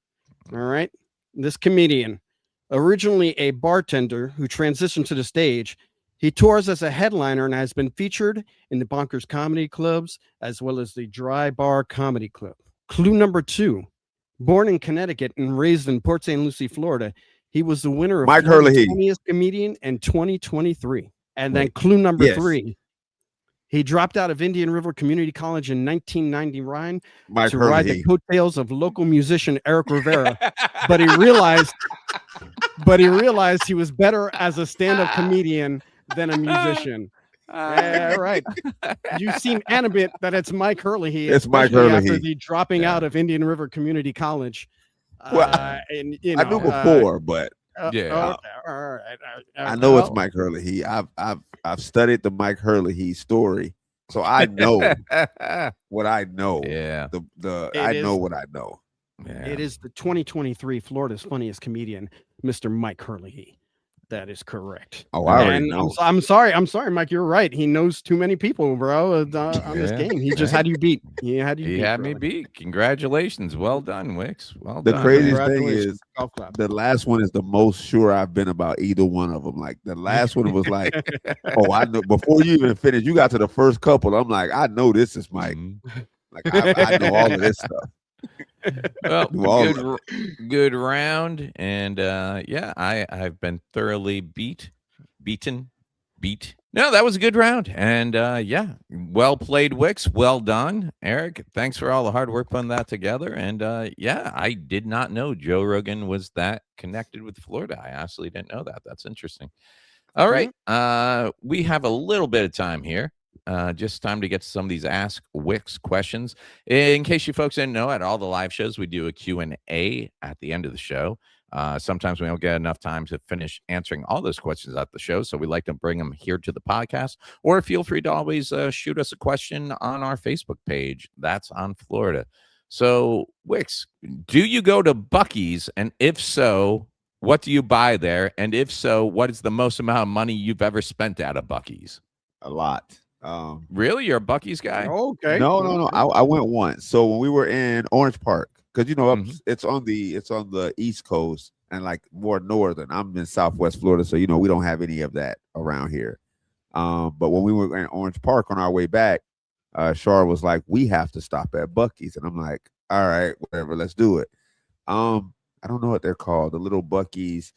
All right, this comedian Originally a bartender who transitioned to the stage, he tours as a headliner and has been featured in the Bonkers Comedy Clubs as well as the Dry Bar Comedy Club. Clue number 2. Born in Connecticut and raised in Port St. Lucie, Florida, he was the winner of Mike Florida's Hurley. Funniest Comedian in 2023. And then Wait. clue number Yes. 3. He dropped out of Indian River Community College in 1999 Mike to ride the coattails of local musician Erick Rivera, but he realized he was better as a stand-up comedian than a musician. Yeah, right. You seem animate that it's Mike Hurley. It's Mike Hurley after the dropping out of Indian River Community College. Well, and I knew before, but all right. I know it's Mike Hurley. I've studied the Mike Hurley story, so I know what I know. Yeah, I know what I know. Yeah. It is the 2023 Florida's Funniest Comedian, Mr. Mike Hurley. That is correct. Oh, I already know. I'm sorry, Mike. You're right. He knows too many people, bro. On this game, he just had you beat. He had me beat. Congratulations. Well done, Wicks. Well the done. craziest thing is the last one is the most sure I've been about either one of them. Like the last one was like, oh, I know. Before you even finished, you got to the first couple. I'm like, I know this is Mike. Like I know all of this stuff. Well, good round, and I've been thoroughly beat. No, that was a good round, and well played, Wicks. Well done, Eric. Thanks for all the hard work putting that together. And I did not know Joe Rogan was that connected with Florida. I honestly didn't know that. That's interesting. All right, we have a little bit of time here. Just time to get to some of these Ask Wicks questions. In case you folks didn't know, at all the live shows, we do a Q&A at the end of the show. Sometimes we don't get enough time to finish answering all those questions at the show, so we like to bring them here to the podcast. Or feel free to always shoot us a question on our Facebook page. That's on Florida. So, Wicks, do you go to Buc-ee's? And if so, what do you buy there? And if so, what is the most amount of money you've ever spent at a Buc-ee's? A lot. Really? You're a Buc-ee's guy? Okay. No. I went once. So when we were in Orange Park, because it's on the East Coast and like more northern. I'm in Southwest Florida, so we don't have any of that around here. But when we were in Orange Park on our way back, Shar was like, "We have to stop at Buc-ee's," and I'm like, "All right, whatever, let's do it." I don't know what they're called. The little Buc-ee's.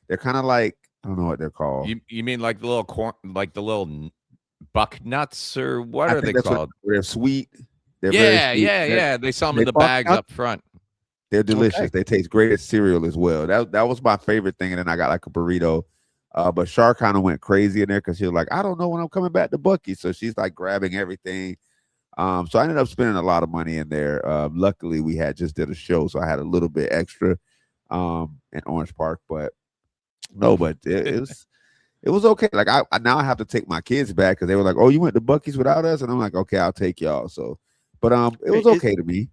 They're kind of like, I don't know what they're called. You mean like the little corn, like the little buck nuts, or what are they called? They're sweet. They're very sweet. They sell them in the bags up front. They're delicious. Okay. They taste great as cereal as well. That was my favorite thing. And then I got like a burrito. But Shar kind of went crazy in there because she was like, I don't know when I'm coming back to Buc-ee's. So she's like grabbing everything. So I ended up spending a lot of money in there. Luckily, we just did a show, so I had a little bit extra in Orange Park. But no, but it was okay. Like I now I have to take my kids back because they were like, "Oh, you went to Buc-ee's without us," and I'm like, "Okay, I'll take y'all." So, but it was okay to me.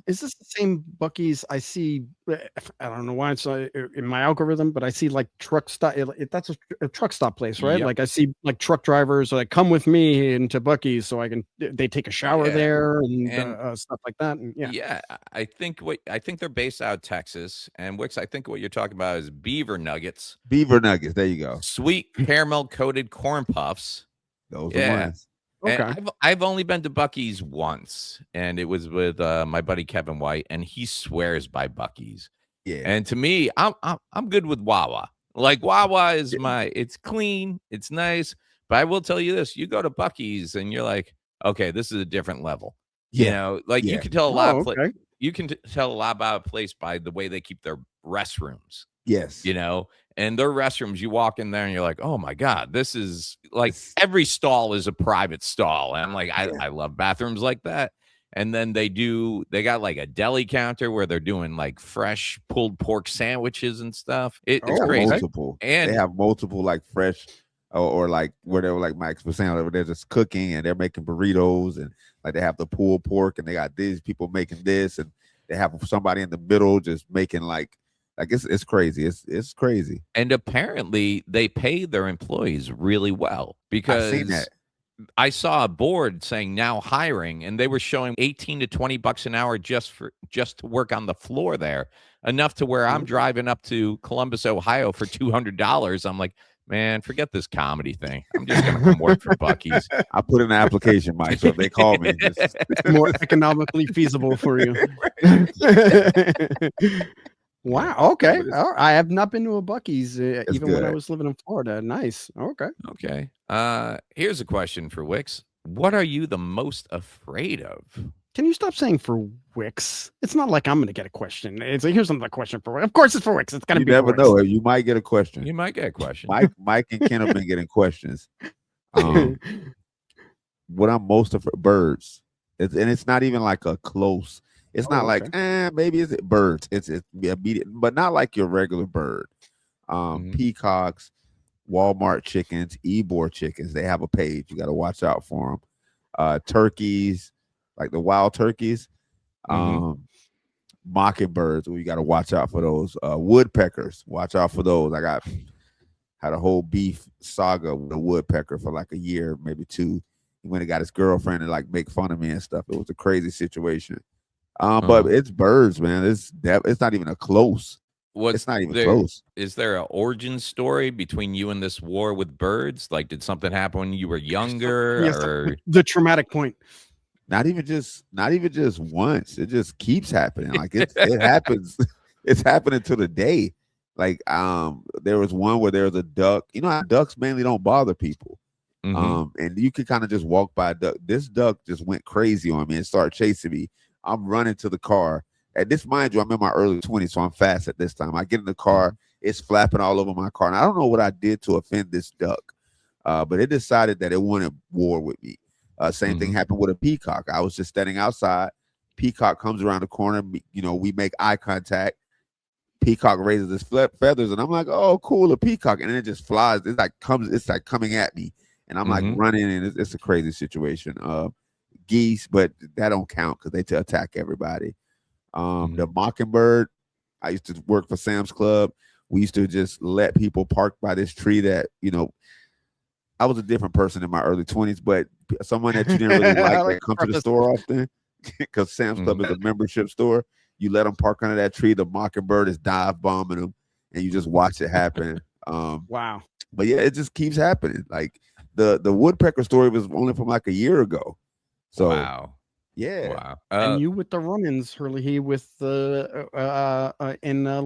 Is this the same Buc-ee's I see? I don't know why it's in my algorithm, but I see like truck stop. That's a truck stop place, right? Yep. Like I see like truck drivers like come with me into Buc-ee's so they take a shower there and stuff like that. And I think they're based out of Texas. And Wicks, I think what you're talking about is beaver nuggets. Beaver nuggets. There you go. Sweet caramel coated corn puffs. Those are ones. Okay. I've only been to Buc-ee's once, and it was with my buddy Kevin White, and he swears by Buc-ee's. Yeah. And to me, I'm good with Wawa. Like Wawa is it's clean, it's nice, but I will tell you this: you go to Buc-ee's, and you're like, okay, this is a different level. Yeah. You can tell a lot. You can tell a lot about a place by the way they keep their restrooms. Yes. And their restrooms, you walk in there and you're like, oh my God, this is like every stall is a private stall. And I'm like, I love bathrooms like that. And then they got like a deli counter where they're doing like fresh pulled pork sandwiches and stuff. It's crazy. Multiple. And they have multiple like fresh or like where they're like Mike's was saying, they're just cooking and they're making burritos and like they have the pulled pork and they got these people making this and they have somebody in the middle just making like it's crazy. It's crazy. And apparently they pay their employees really well because I saw a board saying now hiring, and they were showing 18 to $20 an hour just to work on the floor there, enough to where I'm driving up to Columbus, Ohio for $200. I'm like, man, forget this comedy thing. I'm just gonna come work for Buc-ee's. I put in an application, Mike. So if they call me, It's more economically feasible for you. Wow. Okay. All right. I have not been to a Buc-ee's even when I was living in Florida. Nice. Okay. Okay. Here's a question for Wicks. What are you the most afraid of? Can you stop saying for Wicks? It's not like I'm going to get a question. It's like, here's another question for Wicks. Of course it's for Wicks. It's going to be. You never know. You might get a question. You might get a question. Mike and Ken have been getting questions. What I'm most afraid birds. It's not even like a close. It's not like maybe it's birds. It's immediate, but not like your regular bird. Peacocks, Walmart chickens, Ybor chickens. They have a page. You got to watch out for them. Turkeys, like the wild turkeys. Mockingbirds. You got to watch out for those. Woodpeckers. Watch out for those. Had a whole beef saga with a woodpecker for like a year, maybe 2. He went and got his girlfriend to like make fun of me and stuff. It was a crazy situation. But it's birds, man. It's not even a close. It's not even close. Is there an origin story between you and this war with birds? Like, did something happen when you were younger? Yes, or the traumatic point? Not even just once. It just keeps happening. Like it happens. It's happening to the day. Like there was one where there was a duck. You know how ducks mainly don't bother people. And you could kind of just walk by a duck. This duck just went crazy on me and started chasing me. I'm running to the car. At this, mind you, I'm in my early 20s, so I'm fast at this time. I get in the car, it's flapping all over my car. And I don't know what I did to offend this duck, but it decided that it wanted war with me. Same thing happened with a peacock. I was just standing outside. Peacock comes around the corner. You know, we make eye contact. Peacock raises his feathers, and I'm like, "Oh, cool, a peacock!" And then it just flies. It's like coming at me, and I'm like running, and it's a crazy situation. Geese, but that don't count because they attack everybody. The mockingbird. I used to work for Sam's Club. We used to just let people park by this tree that, you know, I was a different person in my early 20s, but someone that you didn't really like that come to the store often, because Sam's Club is a membership store. You let them park under that tree. The mockingbird is dive bombing them, and you just watch it happen. Wow. But yeah, it just keeps happening. Like the woodpecker story was only from like a year ago. So wow. Yeah. Wow. And you with the run-ins, Hurley, with in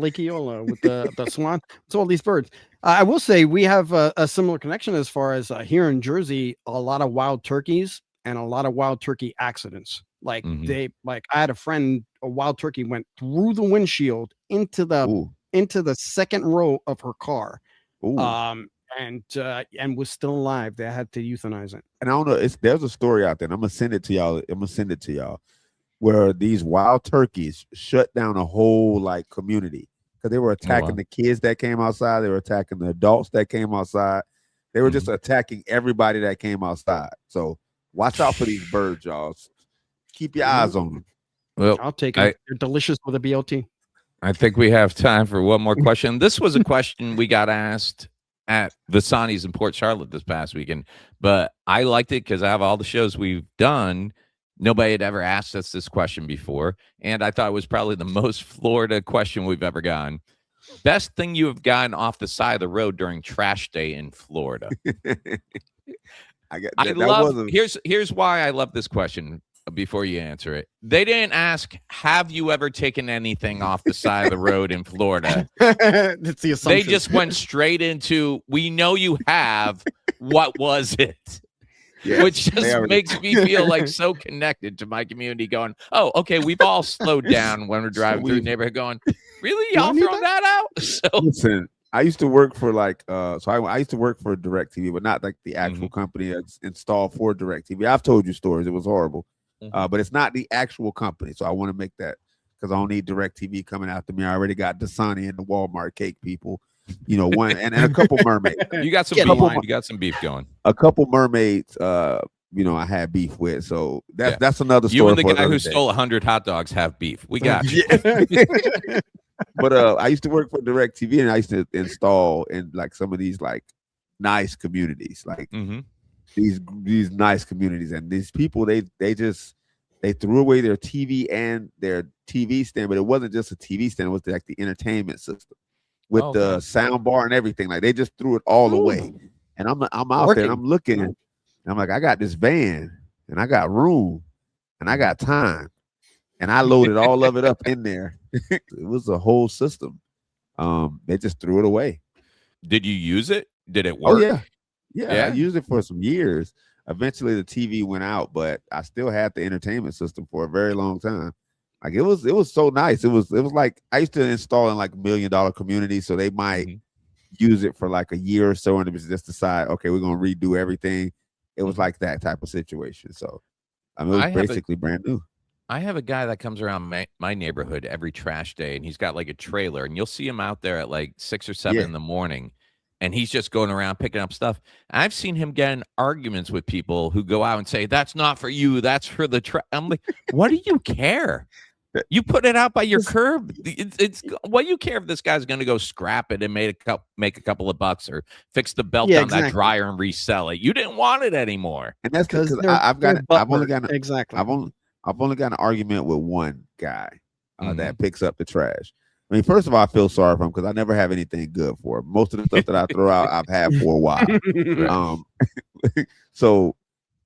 Lake Eola with the swan. It's all these birds. I will say we have a similar connection as far as here in Jersey, a lot of wild turkeys and a lot of wild turkey accidents. Like I had a friend, a wild turkey went through the windshield into the second row of her car. And was still alive. They had to euthanize it. And I don't know, there's a story out there, and I'm gonna send it to y'all. Where these wild turkeys shut down a whole like community because they were attacking the kids that came outside. They were attacking the adults that came outside. They were just attacking everybody that came outside. So watch out for these birds, y'all. Keep your eyes on them. Well, I'll take it. They're delicious with a BLT. I think we have time for one more question. This was a question we got asked at Visani's in Port Charlotte this past weekend, but I liked it because out of all the shows we've done, nobody had ever asked us this question before, and I thought it was probably the most Florida question we've ever gotten. Best thing you have gotten off the side of the road during trash day in Florida? Here's why I love this question. Before you answer it, they didn't ask, have you ever taken anything off the side of the road in Florida? That's the assumption. They just went straight into, we know you have. What was it? Yes, which just makes me feel like so connected to my community going, oh, okay, we've all slowed down when we're driving through the neighborhood going, really? Y'all throwing that out? So listen, I used to work for like, I used to work for DirecTV, but not like the actual company that's installed for DirecTV. I've told you stories. It was horrible. But it's not the actual company. So I want to make that because I don't need DirecTV coming after me. I already got Visani and the Walmart cake people, you know, one and a couple mermaids. You got some beef. You got some beef going. A couple mermaids, you know, I had beef with. So that's another story. You and the guy who stole 100 hot dogs have beef. We got you. But I used to work for DirecTV and I used to install in like some of these like nice communities. Like these nice communities, and these people they threw away their TV and their TV stand, but it wasn't just a TV stand; it was like the entertainment system with the sound bar and everything. Like they just threw it all away. And I'm out there and I'm looking, and I'm like, I got this van, and I got room, and I got time, and I loaded all of it up in there. It was a whole system. They just threw it away. Did you use it? Did it work? Oh yeah. I used it for some years. Eventually the TV went out, but I still had the entertainment system for a very long time. Like it was so nice. It was like I used to install in like $1 million communities, so they might use it for like a year or so, and it was just decide, okay, we're gonna redo everything. It was like that type of situation. So I mean, it was basically brand new. I have a guy that comes around my neighborhood every trash day, and he's got like a trailer, and you'll see him out there at like 6 or 7 in the morning, and he's just going around picking up stuff. I've seen him get in arguments with people who go out and say, "That's not for you, that's for the trash." I'm like, what do you care? You put it out by your curb. It's what do you care if this guy's going to go scrap it and make a couple of bucks or fix the belt on that dryer and resell it? You didn't want it anymore. And that's because I've only got an argument with one guy that picks up the trash. I mean, first of all, I feel sorry for him because I never have anything good for him. Most of the stuff that I throw out, I've had for a while.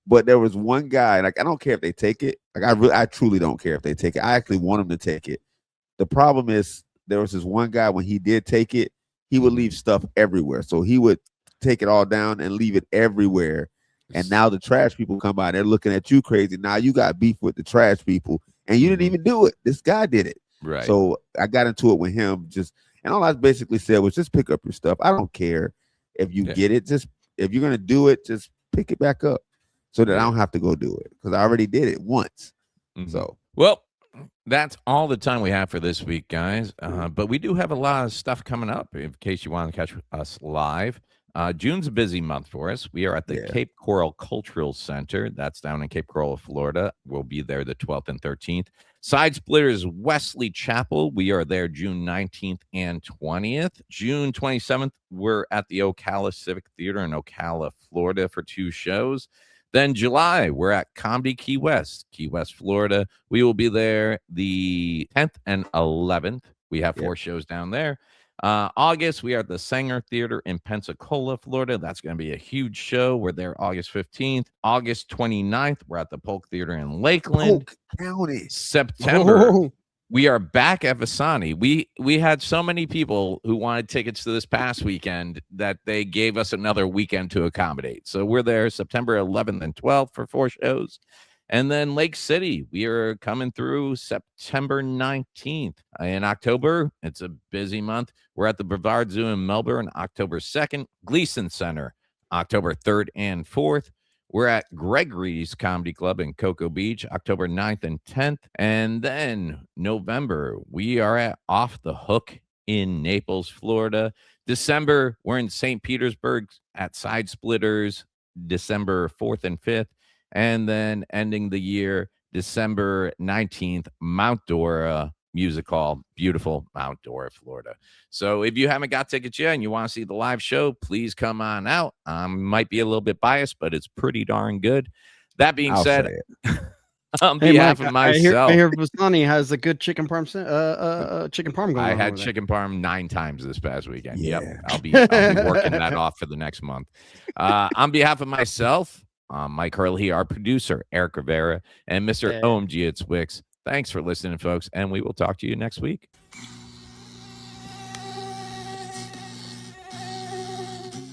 But there was one guy, like I don't care if they take it. Like I truly don't care if they take it. I actually want them to take it. The problem is there was this one guy, when he did take it, he would leave stuff everywhere. So he would take it all down and leave it everywhere. And now the trash people come by, they're looking at you crazy. Now you got beef with the trash people, and you didn't even do it. This guy did it. Right. So I got into it with him, and all I basically said was just pick up your stuff. I don't care if you get it. Just if you're gonna do it, just pick it back up, so that I don't have to go do it, because I already did it once. So well, that's all the time we have for this week, guys. But we do have a lot of stuff coming up in case you want to catch us live. June's a busy month for us. We are at the Cape Coral Cultural Center. That's down in Cape Coral, Florida. We'll be there the 12th and 13th. Side Splitters Wesley Chapel. We are there June 19th and 20th. June 27th, we're at the Ocala Civic Theater in Ocala, Florida for 2 shows. Then July, we're at Comedy Key West, Florida. We will be there the 10th and 11th. We have 4 shows down there. August, we are at the Sanger Theater in Pensacola, Florida. That's going to be a huge show. We're there August 15th. August 29th, we're at the Polk Theater in Lakeland. Polk County. September, we are back at Visani. We had so many people who wanted tickets to this past weekend that they gave us another weekend to accommodate. So we're there September 11th and 12th for 4 shows. And then Lake City, we are coming through September 19th. In October, it's a busy month. We're at the Brevard Zoo in Melbourne, October 2nd. Gleason Center, October 3rd and 4th. We're at Gregory's Comedy Club in Cocoa Beach, October 9th and 10th. And then November, we are at Off the Hook in Naples, Florida. December, we're in St. Petersburg at Side Splitters, December 4th and 5th. And then ending the year, December 19th, Mount Dora Music Hall, beautiful Mount Dora, Florida. So if you haven't got tickets yet and you want to see the live show, please come on out. Might be a little bit biased, but it's pretty darn good. That being said, on behalf of myself, I hear Visani has a good chicken parm going on. I had chicken parm 9 times this past weekend. Yep, I'll be working that off for the next month. On behalf of myself, Mike Hurley, our producer, Erick Rivera, and Mr. OMG, it's Wicks. Thanks for listening, folks, and we will talk to you next week.